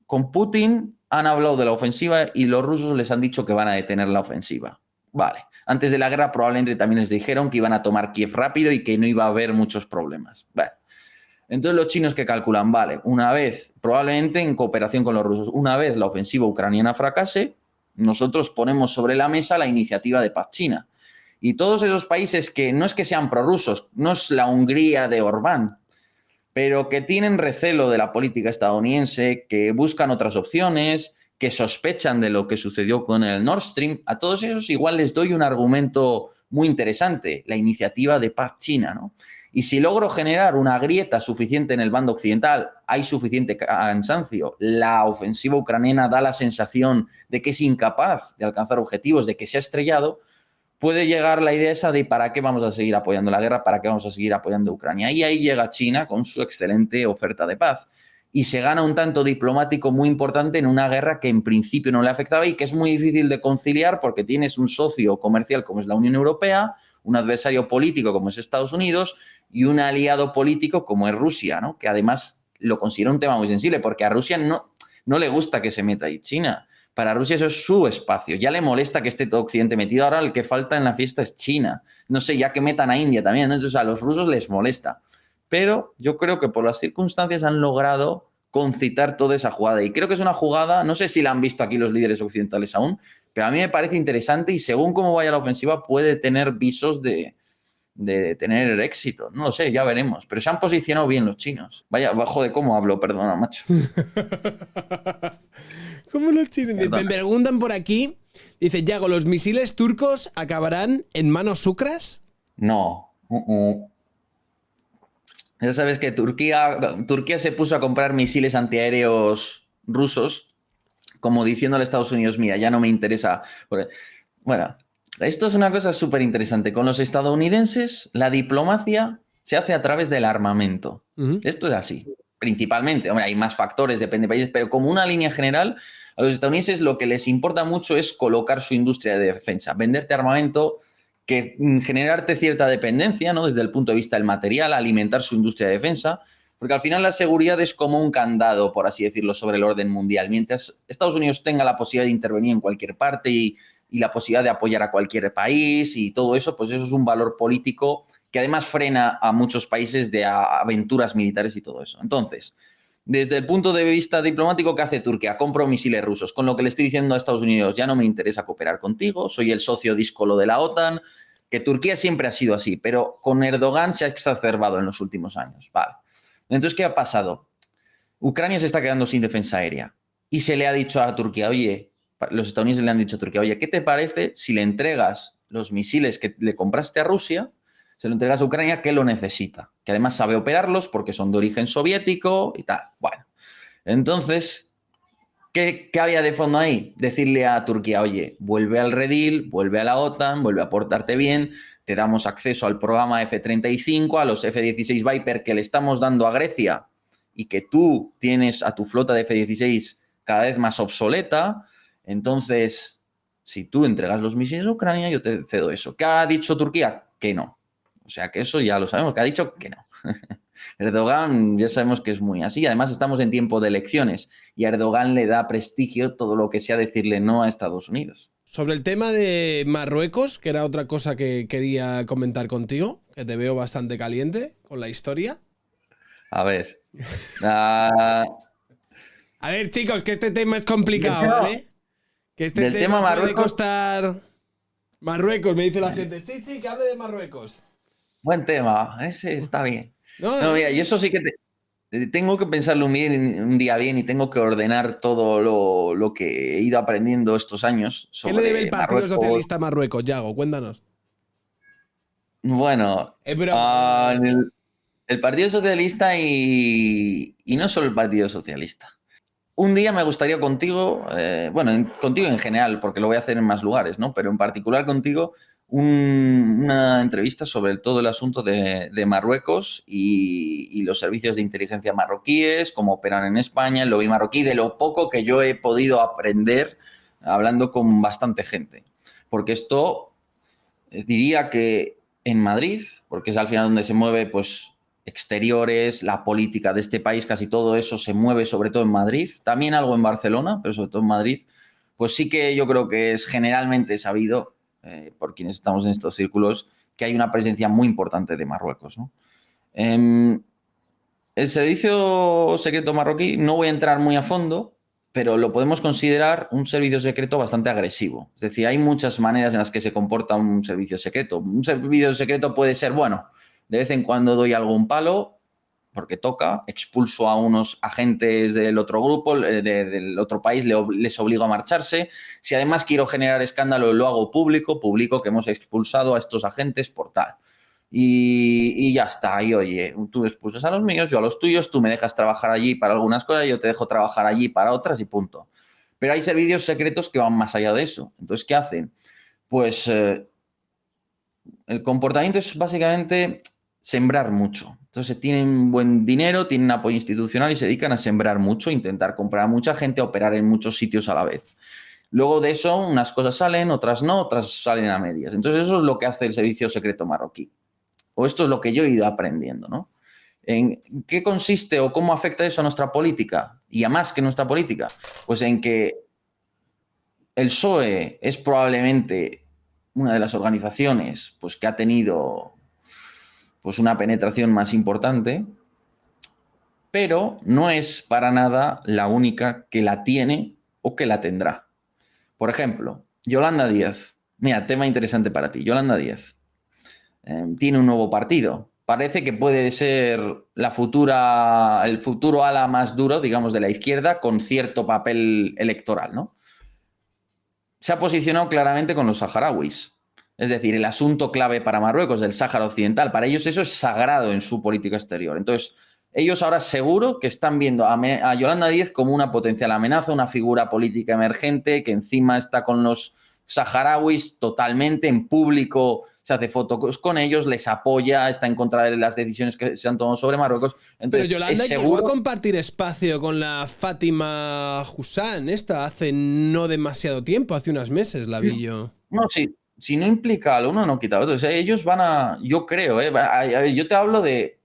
Con Putin han hablado de la ofensiva y los rusos les han dicho que van a detener la ofensiva. Vale. Antes de la guerra probablemente también les dijeron que iban a tomar Kiev rápido y que no iba a haber muchos problemas. Bueno. Entonces los chinos que calculan, vale, una vez, probablemente en cooperación con los rusos, una vez la ofensiva ucraniana fracase, nosotros ponemos sobre la mesa la iniciativa de paz china. Y todos esos países que no es que sean prorrusos, no es la Hungría de Orbán, pero que tienen recelo de la política estadounidense, que buscan otras opciones, que sospechan de lo que sucedió con el Nord Stream, a todos esos igual les doy un argumento muy interesante, la iniciativa de paz china, ¿no? Y si logro generar una grieta suficiente en el bando occidental, hay suficiente cansancio, la ofensiva ucraniana da la sensación de que es incapaz de alcanzar objetivos, de que se ha estrellado, puede llegar la idea esa de ¿para qué vamos a seguir apoyando la guerra? ¿Para qué vamos a seguir apoyando a Ucrania? Y ahí llega China con su excelente oferta de paz. Y se gana un tanto diplomático muy importante en una guerra que en principio no le afectaba y que es muy difícil de conciliar porque tienes un socio comercial como es la Unión Europea, un adversario político como es Estados Unidos y un aliado político como es Rusia, ¿no? Que además lo considera un tema muy sensible porque a Rusia no le gusta que se meta ahí China. Para Rusia eso es su espacio. Ya le molesta que esté todo Occidente metido. Ahora el que falta en la fiesta es China. No sé, ya que metan a India también, ¿no? Entonces a los rusos les molesta. Pero yo creo que por las circunstancias han logrado concitar toda esa jugada. Y creo que es una jugada, no sé si la han visto aquí los líderes occidentales aún, pero a mí me parece interesante y según cómo vaya la ofensiva puede tener visos de tener éxito. No lo sé, ya veremos. Pero se han posicionado bien los chinos. Vaya, bajo de cómo hablo, perdona, macho. ¿Cómo los chinos? Me preguntan por aquí. Dice, Yago, ¿los misiles turcos acabarán en manos ucras? No. Ya sabes que Turquía se puso a comprar misiles antiaéreos rusos, como diciéndole a Estados Unidos, mira, ya no me interesa. Bueno, esto es una cosa súper interesante. Con los estadounidenses, la diplomacia se hace a través del armamento. Esto es así, principalmente. Hombre, hay más factores, depende de países, pero como una línea general, a los estadounidenses lo que les importa mucho es colocar su industria de defensa, venderte armamento, que generarte cierta dependencia, ¿no? Desde el punto de vista del material, alimentar su industria de defensa, porque al final la seguridad es como un candado, por así decirlo, sobre el orden mundial. Mientras Estados Unidos tenga la posibilidad de intervenir en cualquier parte y la posibilidad de apoyar a cualquier país y todo eso, pues eso es un valor político que además frena a muchos países de aventuras militares y todo eso. Entonces, desde el punto de vista diplomático, ¿qué hace Turquía? Compro misiles rusos, con lo que le estoy diciendo a Estados Unidos, ya no me interesa cooperar contigo, soy el socio díscolo de la OTAN, que Turquía siempre ha sido así, pero con Erdogan se ha exacerbado en los últimos años. Vale. Entonces, ¿qué ha pasado? Ucrania se está quedando sin defensa aérea y se le ha dicho a Turquía, oye, los estadounidenses le han dicho a Turquía, oye, ¿qué te parece si le entregas los misiles que le compraste a Rusia, se lo entregas a Ucrania que lo necesita? Que además sabe operarlos porque son de origen soviético y tal. Bueno, entonces, ¿qué había de fondo ahí? Decirle a Turquía, oye, vuelve al redil, vuelve a la OTAN, vuelve a portarte bien, te damos acceso al programa F-35, a los F-16 Viper que le estamos dando a Grecia y que tú tienes a tu flota de F-16 cada vez más obsoleta. Entonces, si tú entregas los misiles a Ucrania, yo te cedo eso. ¿Qué ha dicho Turquía? Que no. O sea, que eso ya lo sabemos, que ha dicho que no. Erdogan ya sabemos que es muy así. Además, estamos en tiempo de elecciones y a Erdogan le da prestigio todo lo que sea decirle no a Estados Unidos. Sobre el tema de Marruecos, que era otra cosa que quería comentar contigo, que te veo bastante caliente con la historia. A ver. A ver, chicos, que este tema es complicado, ¿vale? Que este tema puede Marruecos costar Marruecos, me dice la gente. Sí, que hable de Marruecos. Buen tema, ese está bien. No, No, mira, yo eso sí que tengo que pensarlo un día bien y tengo que ordenar todo lo que he ido aprendiendo estos años ¿qué le debe el sobre Partido Marruecos. Socialista a Marruecos, Yago? Cuéntanos. Bueno, Es broma. el Partido Socialista y no solo el Partido Socialista. Un día me gustaría contigo, bueno, contigo en general, porque lo voy a hacer en más lugares, ¿no? Pero en particular contigo, una entrevista sobre todo el asunto de Marruecos y los servicios de inteligencia marroquíes, cómo operan en España, el lobby marroquí, de lo poco que yo he podido aprender hablando con bastante gente. Porque esto diría que en Madrid, porque es al final donde se mueve, pues, exteriores, la política de este país, casi todo eso se mueve sobre todo en Madrid, también algo en Barcelona, pero sobre todo en Madrid, pues sí que yo creo que es generalmente sabido, por quienes estamos en estos círculos, que hay una presencia muy importante de Marruecos, ¿no? El servicio secreto marroquí, no voy a entrar muy a fondo, pero lo podemos considerar un servicio secreto bastante agresivo. Es decir, hay muchas maneras en las que se comporta un servicio secreto. Un servicio secreto puede ser, bueno, de vez en cuando doy algún palo, porque toca, expulso a unos agentes del otro grupo, del otro país, les obligo a marcharse. Si además quiero generar escándalo, lo hago público, publico que hemos expulsado a estos agentes por tal. Y ya está, y oye, tú expulsas a los míos, yo a los tuyos, tú me dejas trabajar allí para algunas cosas, yo te dejo trabajar allí para otras y punto. Pero hay servicios secretos que van más allá de eso. Entonces, ¿qué hacen? Pues el comportamiento es básicamente sembrar mucho. Entonces, tienen buen dinero, tienen apoyo institucional y se dedican a sembrar mucho, intentar comprar a mucha gente, operar en muchos sitios a la vez. Luego de eso, unas cosas salen, otras no, otras salen a medias. Entonces, eso es lo que hace el servicio secreto marroquí. O esto es lo que yo he ido aprendiendo, ¿no? ¿En qué consiste o cómo afecta eso a nuestra política? Y a más que nuestra política, pues en que el PSOE es probablemente una de las organizaciones pues, que ha tenido pues, una penetración más importante, pero no es para nada la única que la tiene o que la tendrá. Por ejemplo, Yolanda Díaz. Mira, tema interesante para ti. Yolanda Díaz tiene un nuevo partido. Parece que puede ser el futuro ala más duro, digamos, de la izquierda, con cierto papel electoral, ¿no? Se ha posicionado claramente con los saharauis. Es decir, el asunto clave para Marruecos del Sáhara Occidental. Para ellos eso es sagrado en su política exterior. Entonces, ellos ahora seguro que están viendo a Yolanda Díaz como una potencial amenaza, una figura política emergente que encima está con los saharauis totalmente en público, se hace fotos con ellos, les apoya, está en contra de las decisiones que se han tomado sobre Marruecos. Pero Entonces, Yolanda es llegó a seguro. compartir espacio con la Fátima Hussan, esta, hace no demasiado tiempo, hace unos meses la vi yo. No, si no implica al uno, no quita al otro. O sea, ellos van a. Yo creo, a ver, yo te hablo de.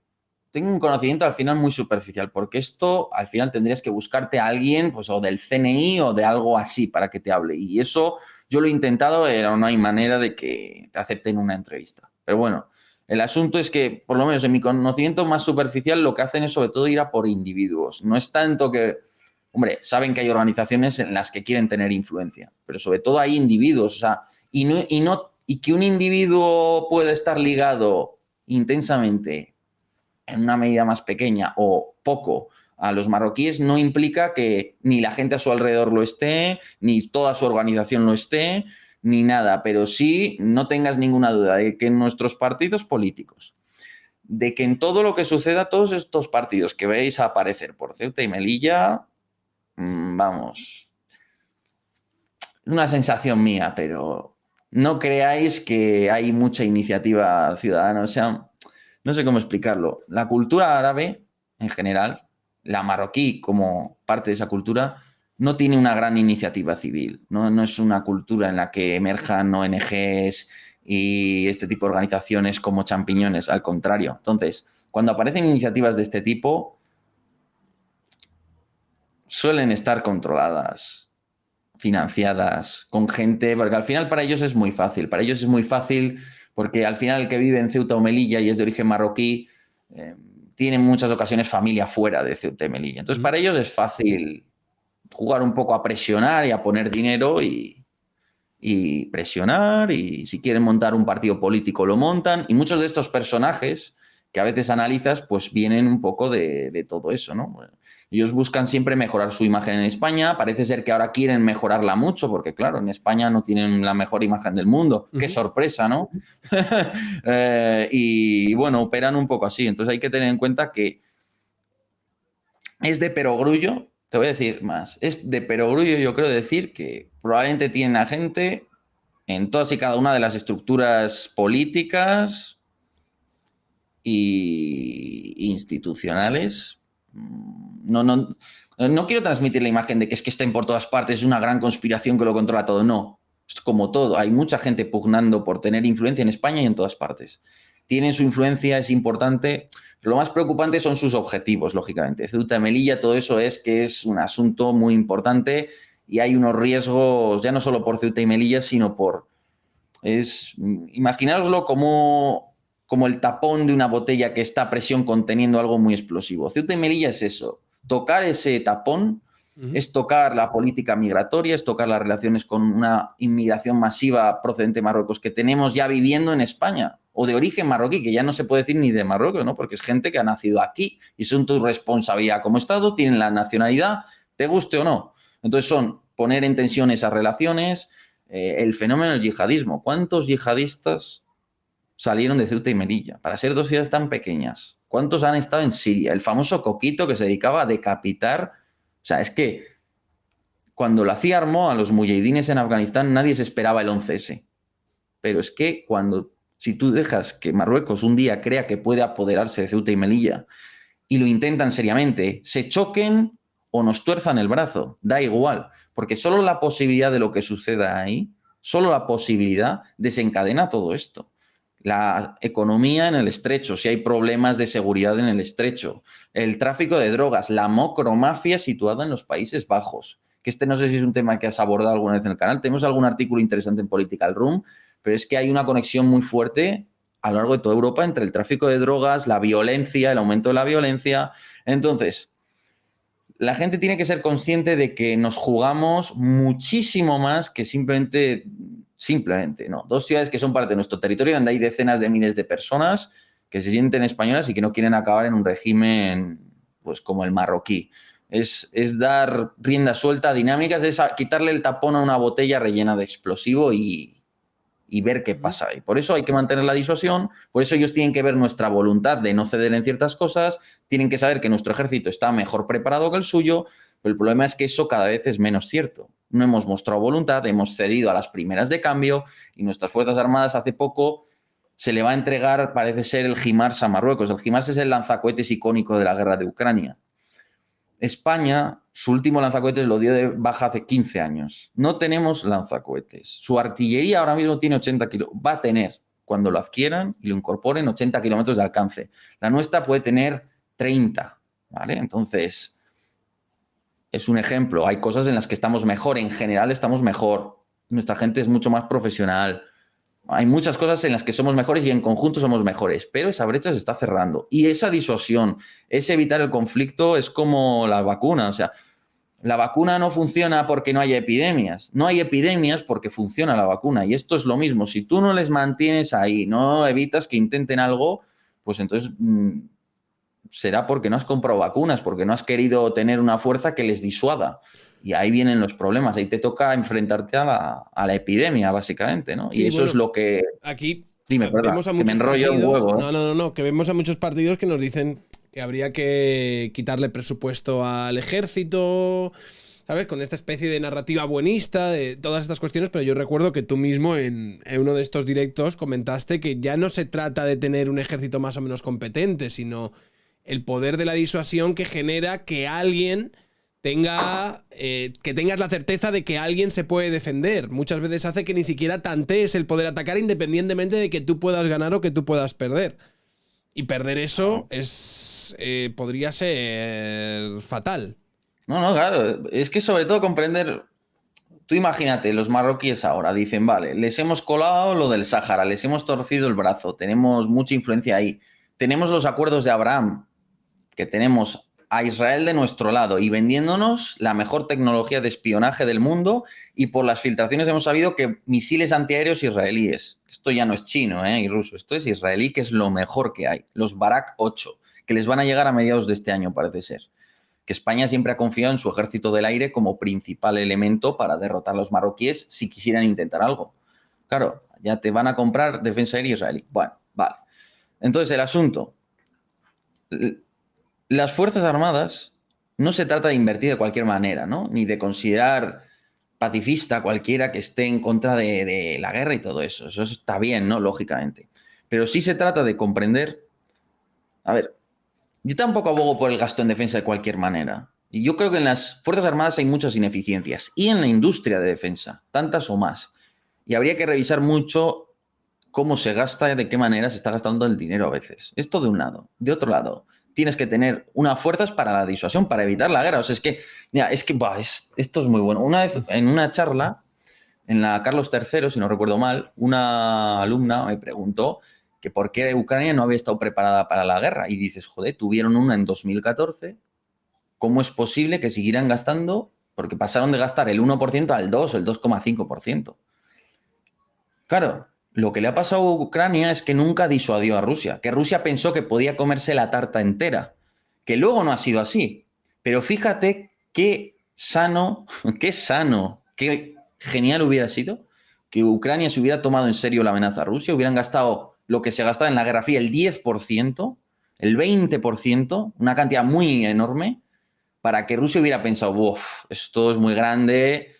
Tengo un conocimiento al final muy superficial, porque esto al final tendrías que buscarte a alguien, pues, o del CNI o de algo así para que te hable. Y eso yo lo he intentado, pero no hay manera de que te acepten una entrevista. Pero bueno, el asunto es que, por lo menos en mi conocimiento más superficial, lo que hacen es sobre todo ir a por individuos. No es tanto que, hombre, saben que hay organizaciones en las que quieren tener influencia, pero sobre todo hay individuos, o sea, y que un individuo pueda estar ligado intensamente en una medida más pequeña o poco a los marroquíes no implica que ni la gente a su alrededor lo esté, ni toda su organización lo esté, ni nada. Pero sí, no tengas ninguna duda de que en nuestros partidos políticos, de que en todo lo que suceda, todos estos partidos que veis aparecer por Ceuta y Melilla, vamos, una sensación mía, pero no creáis que hay mucha iniciativa ciudadana. O sea, no sé cómo explicarlo. La cultura árabe, en general, la marroquí como parte de esa cultura, no tiene una gran iniciativa civil. No es una cultura en la que emerjan ONGs y este tipo de organizaciones como champiñones, al contrario. Entonces, cuando aparecen iniciativas de este tipo, suelen estar controladas, financiadas, con gente, porque al final para ellos es muy fácil. Para ellos es muy fácil porque al final el que vive en Ceuta o Melilla y es de origen marroquí, tiene en muchas ocasiones familia fuera de Ceuta y Melilla. Entonces para ellos es fácil jugar un poco a presionar y a poner dinero y y presionar, y si quieren montar un partido político lo montan, y muchos de estos personajes que a veces analizas, pues vienen un poco de todo eso, ¿no? Bueno, ellos buscan siempre mejorar su imagen en España, parece ser que ahora quieren mejorarla mucho, porque claro, en España no tienen la mejor imagen del mundo, qué sorpresa, ¿no? Y bueno, operan un poco así, entonces hay que tener en cuenta que es de perogrullo, te voy a decir más, es de perogrullo, yo creo decir que probablemente tienen a gente en todas y cada una de las estructuras políticas y institucionales. No quiero transmitir la imagen de que es que estén por todas partes, es una gran conspiración que lo controla todo. No, es como todo. Hay mucha gente pugnando por tener influencia en España y en todas partes. Tienen su influencia, es importante. Pero lo más preocupante son sus objetivos, lógicamente. Ceuta y Melilla, todo eso es que es un asunto muy importante y hay unos riesgos, ya no solo por Ceuta y Melilla, sino por... Imaginároslo como el tapón de una botella que está a presión conteniendo algo muy explosivo. Ceuta y Melilla es eso. Tocar ese tapón es tocar la política migratoria, es tocar las relaciones con una inmigración masiva procedente de Marruecos que tenemos ya viviendo en España, o de origen marroquí, que ya no se puede decir ni de Marruecos, ¿no? Porque es gente que ha nacido aquí y son tu responsabilidad como Estado, tienen la nacionalidad, te guste o no. Entonces son poner en tensión esas relaciones, el fenómeno del yihadismo. ¿Cuántos yihadistas salieron de Ceuta y Melilla? Para ser dos ciudades tan pequeñas. ¿Cuántos han estado en Siria? El famoso Coquito que se dedicaba a decapitar. O sea, es que cuando la CIA armó a los mujahidines en Afganistán, nadie se esperaba el 11S. Pero es que si tú dejas que Marruecos un día crea que puede apoderarse de Ceuta y Melilla y lo intentan seriamente, se choquen o nos tuerzan el brazo, da igual, porque solo la posibilidad de lo que suceda ahí, solo la posibilidad desencadena todo esto. La economía en el estrecho, si hay problemas de seguridad en el estrecho, el tráfico de drogas, la macromafia situada en los Países Bajos, que no sé si es un tema que has abordado alguna vez en el canal, tenemos algún artículo interesante en Political Room, pero es que hay una conexión muy fuerte a lo largo de toda Europa entre el tráfico de drogas, la violencia, el aumento de la violencia. Entonces, la gente tiene que ser consciente de que nos jugamos muchísimo más que simplemente, no. Dos ciudades que son parte de nuestro territorio, donde hay decenas de miles de personas que se sienten españolas y que no quieren acabar en un régimen pues, como el marroquí. Es dar rienda suelta a dinámicas, es quitarle el tapón a una botella rellena de explosivo y ver qué pasa. Y por eso hay que mantener la disuasión, por eso ellos tienen que ver nuestra voluntad de no ceder en ciertas cosas, tienen que saber que nuestro ejército está mejor preparado que el suyo, pero el problema es que eso cada vez es menos cierto. No hemos mostrado voluntad, hemos cedido a las primeras de cambio y nuestras Fuerzas Armadas hace poco se le va a entregar, parece ser, el HIMARS a Marruecos. El HIMARS es el lanzacohetes icónico de la guerra de Ucrania. España, su último lanzacohetes lo dio de baja hace 15 años. No tenemos lanzacohetes. Su artillería ahora mismo tiene 80 kilómetros. Va a tener, cuando lo adquieran y lo incorporen, 80 kilómetros de alcance. La nuestra puede tener 30, ¿vale? Entonces, es un ejemplo. Hay cosas en las que estamos mejor. En general estamos mejor. Nuestra gente es mucho más profesional. Hay muchas cosas en las que somos mejores y en conjunto somos mejores, pero esa brecha se está cerrando. Y esa disuasión, ese evitar el conflicto es como la vacuna. O sea, la vacuna no funciona porque no haya epidemias. No hay epidemias porque funciona la vacuna. Y esto es lo mismo. Si tú no les mantienes ahí, no evitas que intenten algo, pues entonces será porque no has comprado vacunas, porque no has querido tener una fuerza que les disuada. Y ahí vienen los problemas. Ahí te toca enfrentarte a la epidemia, básicamente, ¿no? Sí, y eso bueno, es lo que... aquí Dime, perdón, vemos a que me muchos enrollo un partidos. huevo, ¿eh? No, que vemos a muchos partidos que nos dicen que habría que quitarle presupuesto al ejército, ¿sabes? Con esta especie de narrativa buenista, de todas estas cuestiones, pero yo recuerdo que tú mismo en uno de estos directos comentaste que ya no se trata de tener un ejército más o menos competente, sino el poder de la disuasión que genera que alguien que tengas la certeza de que alguien se puede defender. Muchas veces hace que ni siquiera tantees el poder atacar independientemente de que tú puedas ganar o que tú puedas perder. Y perder eso podría ser fatal. No, claro. Es que sobre todo comprender... Tú imagínate, los marroquíes ahora dicen, vale, les hemos colado lo del Sáhara, les hemos torcido el brazo, tenemos mucha influencia ahí. Tenemos los acuerdos de Abraham, que tenemos a Israel de nuestro lado y vendiéndonos la mejor tecnología de espionaje del mundo, y por las filtraciones hemos sabido que misiles antiaéreos israelíes, esto ya no es chino y ruso, esto es israelí, que es lo mejor que hay, los Barak 8, que les van a llegar a mediados de este año, parece ser. Que España siempre ha confiado en su ejército del aire como principal elemento para derrotar a los marroquíes si quisieran intentar algo. Claro, ya te van a comprar defensa aérea israelí. Bueno, vale. Entonces, el asunto. Las Fuerzas Armadas no se trata de invertir de cualquier manera, ¿no? Ni de considerar pacifista cualquiera que esté en contra de la guerra y todo eso. Eso está bien, ¿no? Lógicamente. Pero sí se trata de comprender... A ver, yo tampoco abogo por el gasto en defensa de cualquier manera. Y yo creo que en las Fuerzas Armadas hay muchas ineficiencias. Y en la industria de defensa, tantas o más. Y habría que revisar mucho cómo se gasta, de qué manera se está gastando el dinero a veces. Esto de un lado. De otro lado, tienes que tener unas fuerzas para la disuasión, para evitar la guerra. O sea, mira, esto es muy bueno. Una vez, en una charla, en la Carlos III, si no recuerdo mal, una alumna me preguntó que por qué Ucrania no había estado preparada para la guerra. Y dices, joder, tuvieron una en 2014, ¿cómo es posible que siguieran gastando? Porque pasaron de gastar el 1% al 2 o el 2,5%. Claro, lo que le ha pasado a Ucrania es que nunca disuadió a Rusia, que Rusia pensó que podía comerse la tarta entera, que luego no ha sido así. Pero fíjate qué sano, qué genial hubiera sido que Ucrania se hubiera tomado en serio la amenaza a Rusia, hubieran gastado lo que se gastaba en la Guerra Fría, el 10%, el 20%, una cantidad muy enorme, para que Rusia hubiera pensado, uff, esto es muy grande,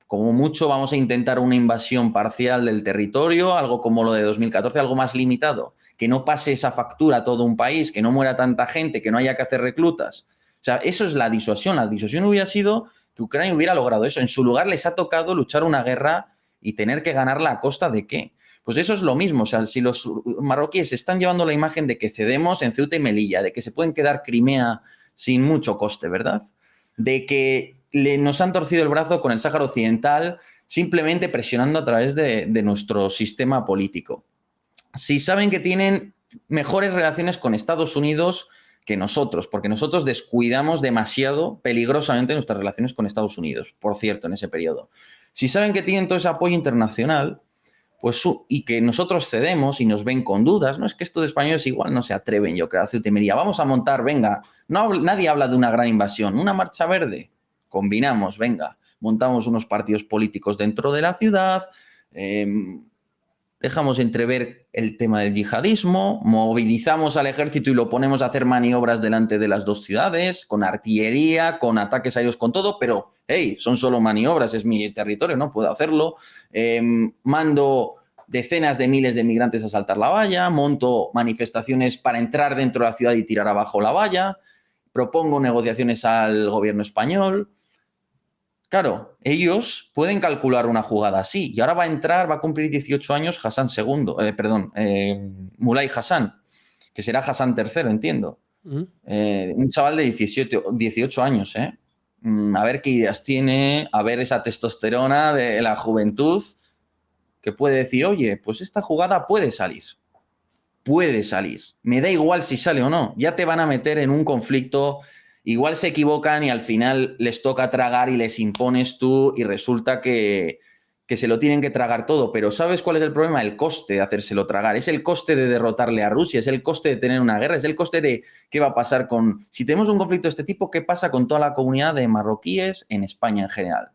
como mucho vamos a intentar una invasión parcial del territorio, algo como lo de 2014, algo más limitado, que no pase esa factura a todo un país, que no muera tanta gente, que no haya que hacer reclutas. O sea, eso es la disuasión. La disuasión hubiera sido que Ucrania hubiera logrado eso. En su lugar les ha tocado luchar una guerra y tener que ganarla a costa de ¿qué? Pues eso es lo mismo. O sea, si los marroquíes están llevando la imagen de que cedemos en Ceuta y Melilla, de que se pueden quedar Crimea sin mucho coste, ¿verdad? De que nos han torcido el brazo con el Sáhara Occidental simplemente presionando a través de nuestro sistema político. Si saben que tienen mejores relaciones con Estados Unidos que nosotros, porque nosotros descuidamos demasiado, peligrosamente, nuestras relaciones con Estados Unidos, por cierto, en ese periodo. Si saben que tienen todo ese apoyo internacional, pues, y que nosotros cedemos y nos ven con dudas, no es que estos españoles igual no se atreven, yo creo, a Ceuta y Melilla. Vamos a montar, venga, nadie habla de una gran invasión, una marcha verde, combinamos, venga, montamos unos partidos políticos dentro de la ciudad, dejamos entrever el tema del yihadismo, movilizamos al ejército y lo ponemos a hacer maniobras delante de las dos ciudades, con artillería, con ataques aéreos, con todo, pero, hey, son solo maniobras, es mi territorio, no puedo hacerlo. Mando decenas de miles de migrantes a saltar la valla, monto manifestaciones para entrar dentro de la ciudad y tirar abajo la valla, propongo negociaciones al gobierno español. Claro, ellos pueden calcular una jugada así. Y ahora va a cumplir 18 años Hassan II, Mulay Hassan, que será Hassan III, entiendo. Un chaval de 18 años, ¿eh? A ver qué ideas tiene, a ver esa testosterona de la juventud que puede decir, oye, pues esta jugada puede salir. Puede salir. Me da igual si sale o no. Ya te van a meter en un conflicto. Igual se equivocan y al final les toca tragar y les impones tú y resulta que se lo tienen que tragar todo. Pero ¿sabes cuál es el problema? El coste de hacérselo tragar. Es el coste de derrotarle a Rusia, es el coste de tener una guerra, es el coste de qué va a pasar con... Si tenemos un conflicto de este tipo, ¿qué pasa con toda la comunidad de marroquíes en España en general?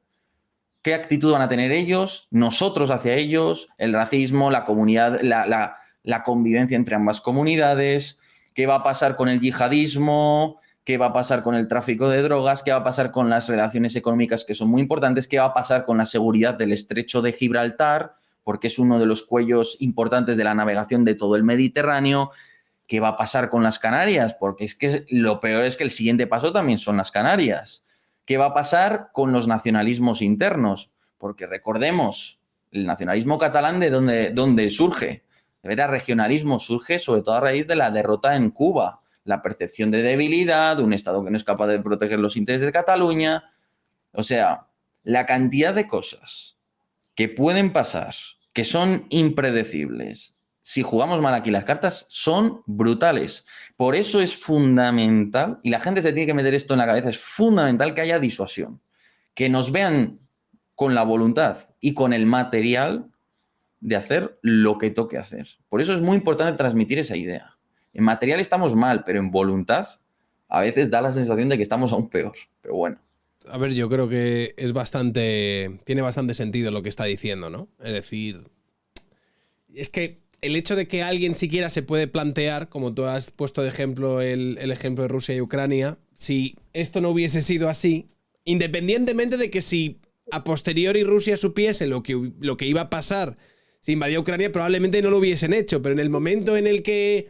¿Qué actitud van a tener ellos, nosotros hacia ellos, el racismo, la comunidad, la convivencia entre ambas comunidades? ¿Qué va a pasar con el yihadismo? ¿Qué va a pasar con el tráfico de drogas? ¿Qué va a pasar con las relaciones económicas que son muy importantes? ¿Qué va a pasar con la seguridad del estrecho de Gibraltar? Porque es uno de los cuellos importantes de la navegación de todo el Mediterráneo. ¿Qué va a pasar con las Canarias? Porque es que lo peor es que el siguiente paso también son las Canarias. ¿Qué va a pasar con los nacionalismos internos? Porque recordemos, el nacionalismo catalán, ¿de dónde surge? El regionalismo surge sobre todo a raíz de la derrota en Cuba. La percepción de debilidad, de un Estado que no es capaz de proteger los intereses de Cataluña. O sea, la cantidad de cosas que pueden pasar, que son impredecibles, si jugamos mal aquí las cartas, son brutales. Por eso es fundamental, y la gente se tiene que meter esto en la cabeza, es fundamental que haya disuasión. Que nos vean con la voluntad y con el material de hacer lo que toque hacer. Por eso es muy importante transmitir esa idea. En material estamos mal, pero en voluntad a veces da la sensación de que estamos aún peor. Pero bueno. A ver, yo creo que tiene bastante sentido lo que está diciendo, ¿no? Es decir, es que el hecho de que alguien siquiera se puede plantear, como tú has puesto de ejemplo el ejemplo de Rusia y Ucrania, si esto no hubiese sido así, independientemente de que si a posteriori Rusia supiese lo que iba a pasar si invadía Ucrania, probablemente no lo hubiesen hecho, pero en el momento en el que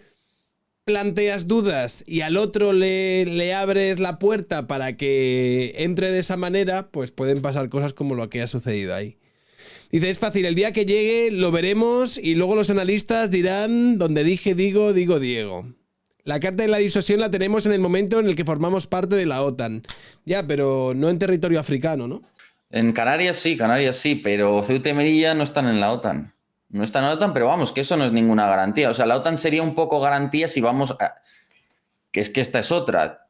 planteas dudas y al otro le abres la puerta para que entre de esa manera, pues pueden pasar cosas como lo que ha sucedido ahí. Dice, es fácil, el día que llegue lo veremos y luego los analistas dirán, donde dije digo, digo Diego. La carta de la disuasión la tenemos en el momento en el que formamos parte de la OTAN. Ya, pero no en territorio africano, ¿no? En Canarias sí, pero Ceuta y Melilla no están en la OTAN. No están en la OTAN, pero vamos, que eso no es ninguna garantía. O sea, la OTAN sería un poco garantía si vamos a... Que es que esta es otra.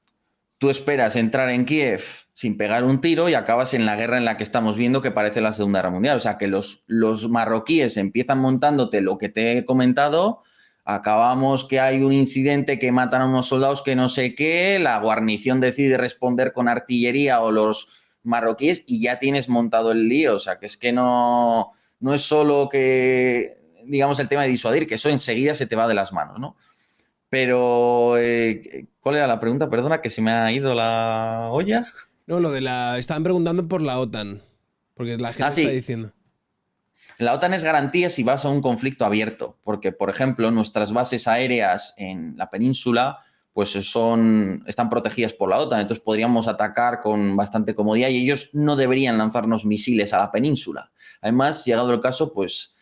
Tú esperas entrar en Kiev sin pegar un tiro y acabas en la guerra en la que estamos viendo que parece la Segunda Guerra Mundial. O sea, que los marroquíes empiezan montándote lo que te he comentado, acabamos que hay un incidente que matan a unos soldados que no sé qué, la guarnición decide responder con artillería o los marroquíes y ya tienes montado el lío. O sea, que es que no es solo que, digamos, el tema de disuadir, que eso enseguida se te va de las manos, ¿no? Pero, ¿cuál era la pregunta? Perdona, que se me ha ido la olla. No, estaban preguntando por la OTAN, porque la gente está diciendo. La OTAN es garantía si vas a un conflicto abierto, porque, por ejemplo, nuestras bases aéreas en la península pues están protegidas por la OTAN, entonces podríamos atacar con bastante comodidad y ellos no deberían lanzarnos misiles a la península. Además, llegado el caso, pues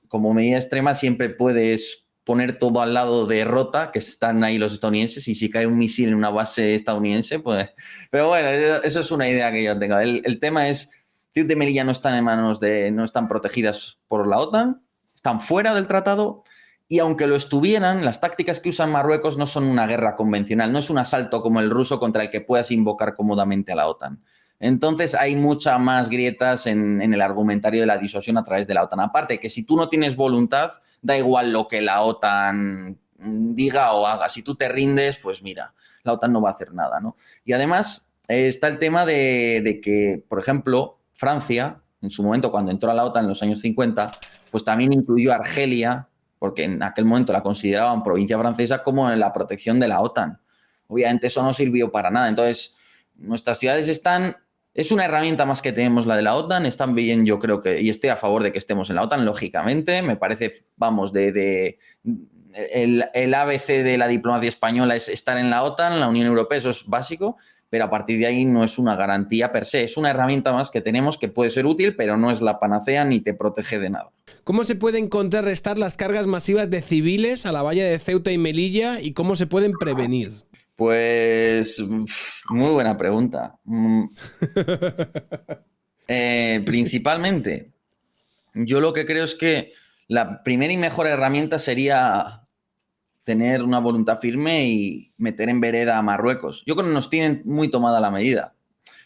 como medida extrema siempre puedes poner todo al lado de Rota, que están ahí los estadounidenses, y si cae un misil en una base estadounidense, pues... Pero bueno, eso es una idea que yo tengo. El tema es, Ceuta y Melilla no están en manos no están protegidas por la OTAN, están fuera del tratado, y aunque lo estuvieran, las tácticas que usan Marruecos no son una guerra convencional, no es un asalto como el ruso contra el que puedas invocar cómodamente a la OTAN. Entonces hay muchas más grietas en el argumentario de la disuasión a través de la OTAN. Aparte que si tú no tienes voluntad, da igual lo que la OTAN diga o haga. Si tú te rindes, pues mira, la OTAN no va a hacer nada, ¿no? Y además está el tema de que, por ejemplo, Francia, en su momento cuando entró a la OTAN en los años 50, pues también incluyó a Argelia, porque en aquel momento la consideraban provincia francesa, como en la protección de la OTAN. Obviamente eso no sirvió para nada. Entonces, nuestras ciudades están... Es una herramienta más que tenemos la de la OTAN, están bien, yo creo que, y estoy a favor de que estemos en la OTAN, lógicamente, me parece, vamos, el ABC de la diplomacia española es estar en la OTAN, la Unión Europea, eso es básico, pero a partir de ahí no es una garantía per se, es una herramienta más que tenemos que puede ser útil, pero no es la panacea ni te protege de nada. ¿Cómo se pueden contrarrestar las cargas masivas de civiles a la valla de Ceuta y Melilla y cómo se pueden prevenir? Pues muy buena pregunta. Principalmente, yo lo que creo es que la primera y mejor herramienta sería tener una voluntad firme y meter en vereda a Marruecos. Yo creo que nos tienen muy tomada la medida.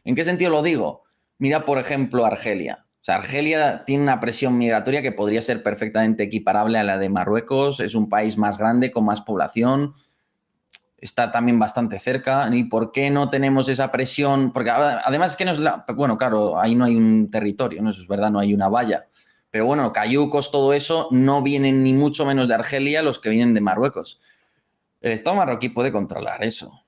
¿En qué sentido lo digo? Mira, por ejemplo, Argelia. O sea, Argelia tiene una presión migratoria que podría ser perfectamente equiparable a la de Marruecos. Es un país más grande, con más población. Está también bastante cerca. ¿Y por qué no tenemos esa presión? Porque además es que no es la... Bueno, claro, ahí no hay un territorio, ¿no? Eso es verdad, no hay una valla. Pero bueno, cayucos, todo eso, no vienen ni mucho menos de Argelia los que vienen de Marruecos. El Estado marroquí puede controlar eso.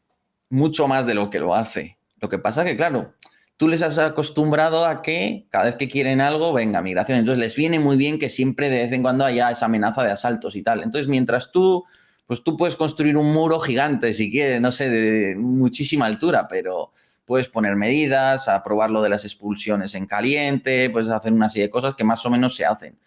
Mucho más de lo que lo hace. Lo que pasa es que, claro, tú les has acostumbrado a que cada vez que quieren algo, venga, migración. Entonces les viene muy bien que siempre de vez en cuando haya esa amenaza de asaltos y tal. Entonces, mientras tú puedes construir un muro gigante si quieres, no sé, de muchísima altura, pero puedes poner medidas, aprobar lo de las expulsiones en caliente, puedes hacer una serie de cosas que más o menos se hacen.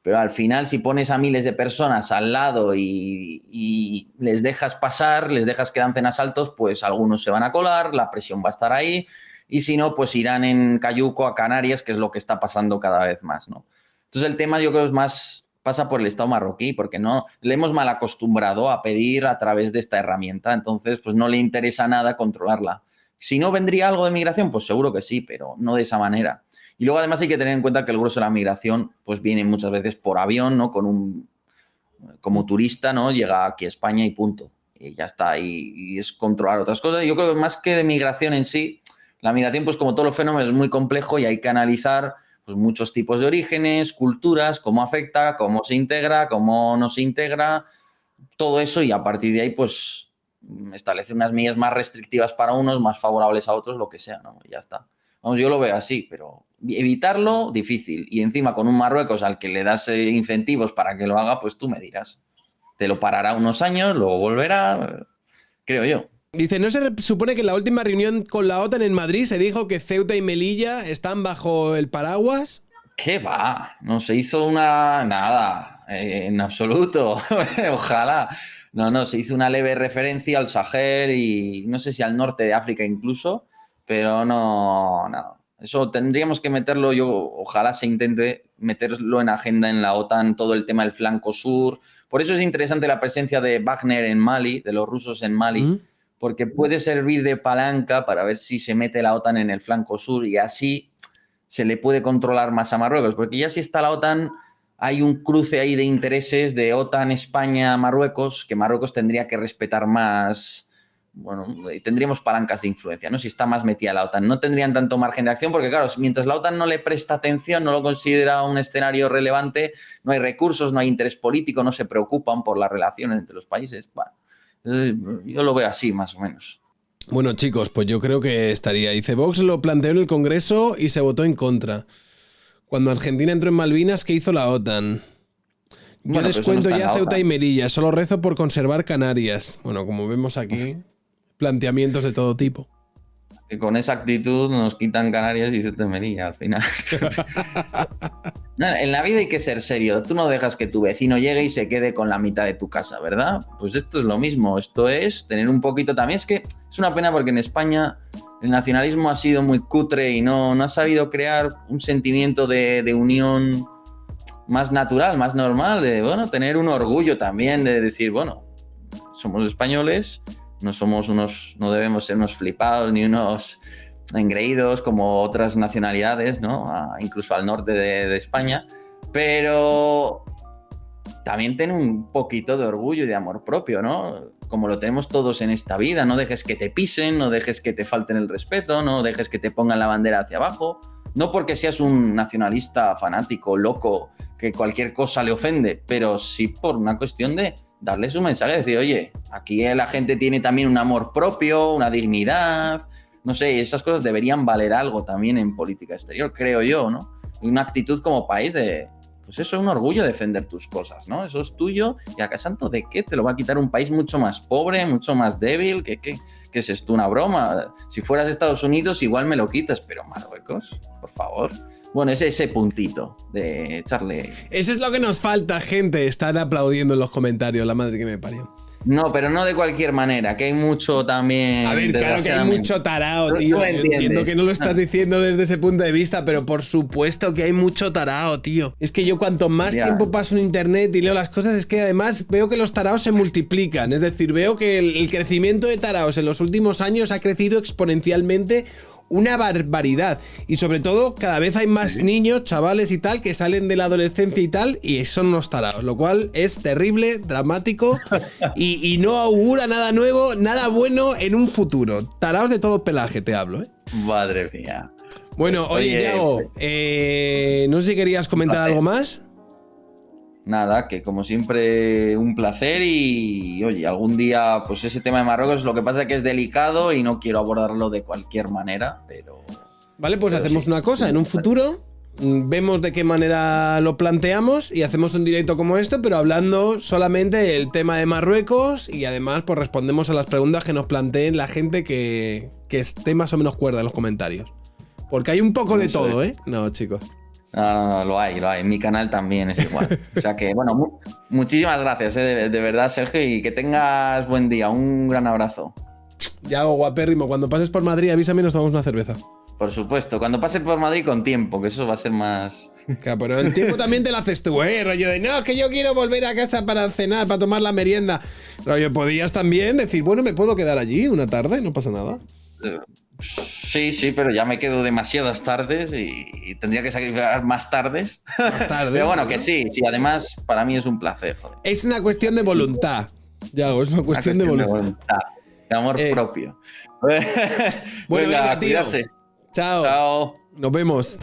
Pero al final, si pones a miles de personas al lado y les dejas pasar, les dejas que dancen asaltos, pues algunos se van a colar, la presión va a estar ahí, y si no, pues irán en cayuco a Canarias, que es lo que está pasando cada vez más, ¿no? Entonces el tema yo creo es más pasa por el Estado marroquí, porque no le hemos mal acostumbrado a pedir a través de esta herramienta, entonces pues no le interesa nada controlarla. Si no vendría algo de migración, pues seguro que sí, pero no de esa manera. Y luego además hay que tener en cuenta que el grueso de la migración pues viene muchas veces por avión, ¿no? Como turista, ¿no? Llega aquí a España y punto. Y ya está, y es controlar otras cosas. Yo creo que más que de migración en sí, la migración, pues como todos los fenómenos, es muy complejo y hay que analizar pues, muchos tipos de orígenes, culturas, cómo afecta, cómo se integra, cómo no se integra, todo eso, y a partir de ahí, pues establece unas medidas más restrictivas para unos, más favorables a otros, lo que sea, ¿no? Y ya está. Vamos, yo lo veo así, pero evitarlo, difícil. Y encima con un Marruecos al que le das incentivos para que lo haga, pues tú me dirás. Te lo parará unos años, luego volverá, creo yo. Dice, ¿no se supone que en la última reunión con la OTAN en Madrid se dijo que Ceuta y Melilla están bajo el paraguas? ¿Qué va? No se hizo nada, en absoluto. Ojalá. No, se hizo una leve referencia al Sahel y no sé si al norte de África incluso, pero no. Eso tendríamos que meterlo, ojalá se intente meterlo en agenda en la OTAN, todo el tema del flanco sur. Por eso es interesante la presencia de Wagner en Mali, de los rusos en Mali, porque puede servir de palanca para ver si se mete la OTAN en el flanco sur y así se le puede controlar más a Marruecos, porque ya si está la OTAN hay un cruce ahí de intereses de OTAN, España, Marruecos, que Marruecos tendría que respetar más. Bueno, tendríamos palancas de influencia, ¿no? Si está más metida la OTAN. No tendrían tanto margen de acción porque, claro, mientras la OTAN no le presta atención, no lo considera un escenario relevante, no hay recursos, no hay interés político, no se preocupan por las relaciones entre los países. Bueno, yo lo veo así, más o menos. Bueno, chicos, pues yo creo que estaría. Dice, Vox lo planteó en el Congreso y se votó en contra. Cuando Argentina entró en Malvinas, ¿qué hizo la OTAN? Yo les cuento ya Ceuta y Melilla, solo rezo por conservar Canarias. Bueno, como vemos aquí, planteamientos de todo tipo. Que con esa actitud nos quitan Canarias y Ceuta y Melilla al final. En la vida hay que ser serio. Tú no dejas que tu vecino llegue y se quede con la mitad de tu casa, ¿verdad? Pues esto es lo mismo. Esto es tener un poquito también. Es que es una pena porque en España el nacionalismo ha sido muy cutre y no ha sabido crear un sentimiento de unión más natural, más normal, de bueno, tener un orgullo también de decir, bueno, somos españoles, no debemos ser unos flipados ni unos engreídos como otras nacionalidades, ¿no? Incluso al norte de España, pero también ten un poquito de orgullo y de amor propio, ¿no? Como lo tenemos todos en esta vida, no dejes que te pisen, no dejes que te falten el respeto, no dejes que te pongan la bandera hacia abajo, no porque seas un nacionalista fanático, loco, que cualquier cosa le ofende, pero sí por una cuestión de darles un mensaje, de decir, oye, aquí la gente tiene también un amor propio, una dignidad, no sé, esas cosas deberían valer algo también en política exterior, creo yo, ¿no? Y una actitud como país de, pues eso es un orgullo defender tus cosas, ¿no? Eso es tuyo y acá santo de qué te lo va a quitar un país mucho más pobre, mucho más débil, ¿qué es esto? Una broma. Si fueras Estados Unidos igual me lo quitas, pero Marruecos, por favor. Bueno, es ese puntito de echarle... Eso es lo que nos falta, gente. Están aplaudiendo en los comentarios, la madre que me parió. No, pero no de cualquier manera, que hay mucho también... A ver, claro que hay mucho tarao, tío. Yo entiendo que no lo estás diciendo desde ese punto de vista, pero por supuesto que hay mucho tarao, tío. Es que yo cuanto más tiempo paso en internet y leo las cosas, es que además veo que los taraos se multiplican. Es decir, veo que el crecimiento de taraos en los últimos años ha crecido exponencialmente. Una barbaridad. Y sobre todo, cada vez hay más niños, chavales y tal, que salen de la adolescencia y tal, y son unos tarados. Lo cual es terrible, dramático, y no augura nada nuevo, nada bueno en un futuro. Tarados de todo pelaje, te hablo, ¿eh? Madre mía. Bueno, oye, Yago, no sé si querías comentar algo más. Nada, que como siempre un placer y oye, algún día pues ese tema de Marruecos, lo que pasa es que es delicado y no quiero abordarlo de cualquier manera, pero... Vale, pues hacemos una cosa, en un futuro vemos de qué manera lo planteamos y hacemos un directo como esto, pero hablando solamente del tema de Marruecos y además pues respondemos a las preguntas que nos planteen la gente que esté más o menos cuerda en los comentarios. Porque hay un poco de todo, ¿eh? No, chicos. No, lo hay. En mi canal también es igual. O sea que, bueno, muchísimas gracias, de verdad, Sergio, y que tengas buen día. Un gran abrazo. Yago, guapérrimo. Cuando pases por Madrid, avísame y nos tomamos una cerveza. Por supuesto, cuando pase por Madrid con tiempo, que eso va a ser más... Claro, pero el tiempo también te lo haces tú, rollo de, no, es que yo quiero volver a casa para cenar, para tomar la merienda. Rollo, podías también decir, bueno, me puedo quedar allí una tarde, no pasa nada. Sí, pero ya me quedo demasiadas tardes y tendría que sacrificar más tardes. Más tarde. Pero bueno, ¿no? que sí, además para mí es un placer, joder. Es una cuestión de voluntad. Yago, es una cuestión de voluntad. De amor propio. Bueno, venga, tío. cuidarse. Chao. Chao. Nos vemos.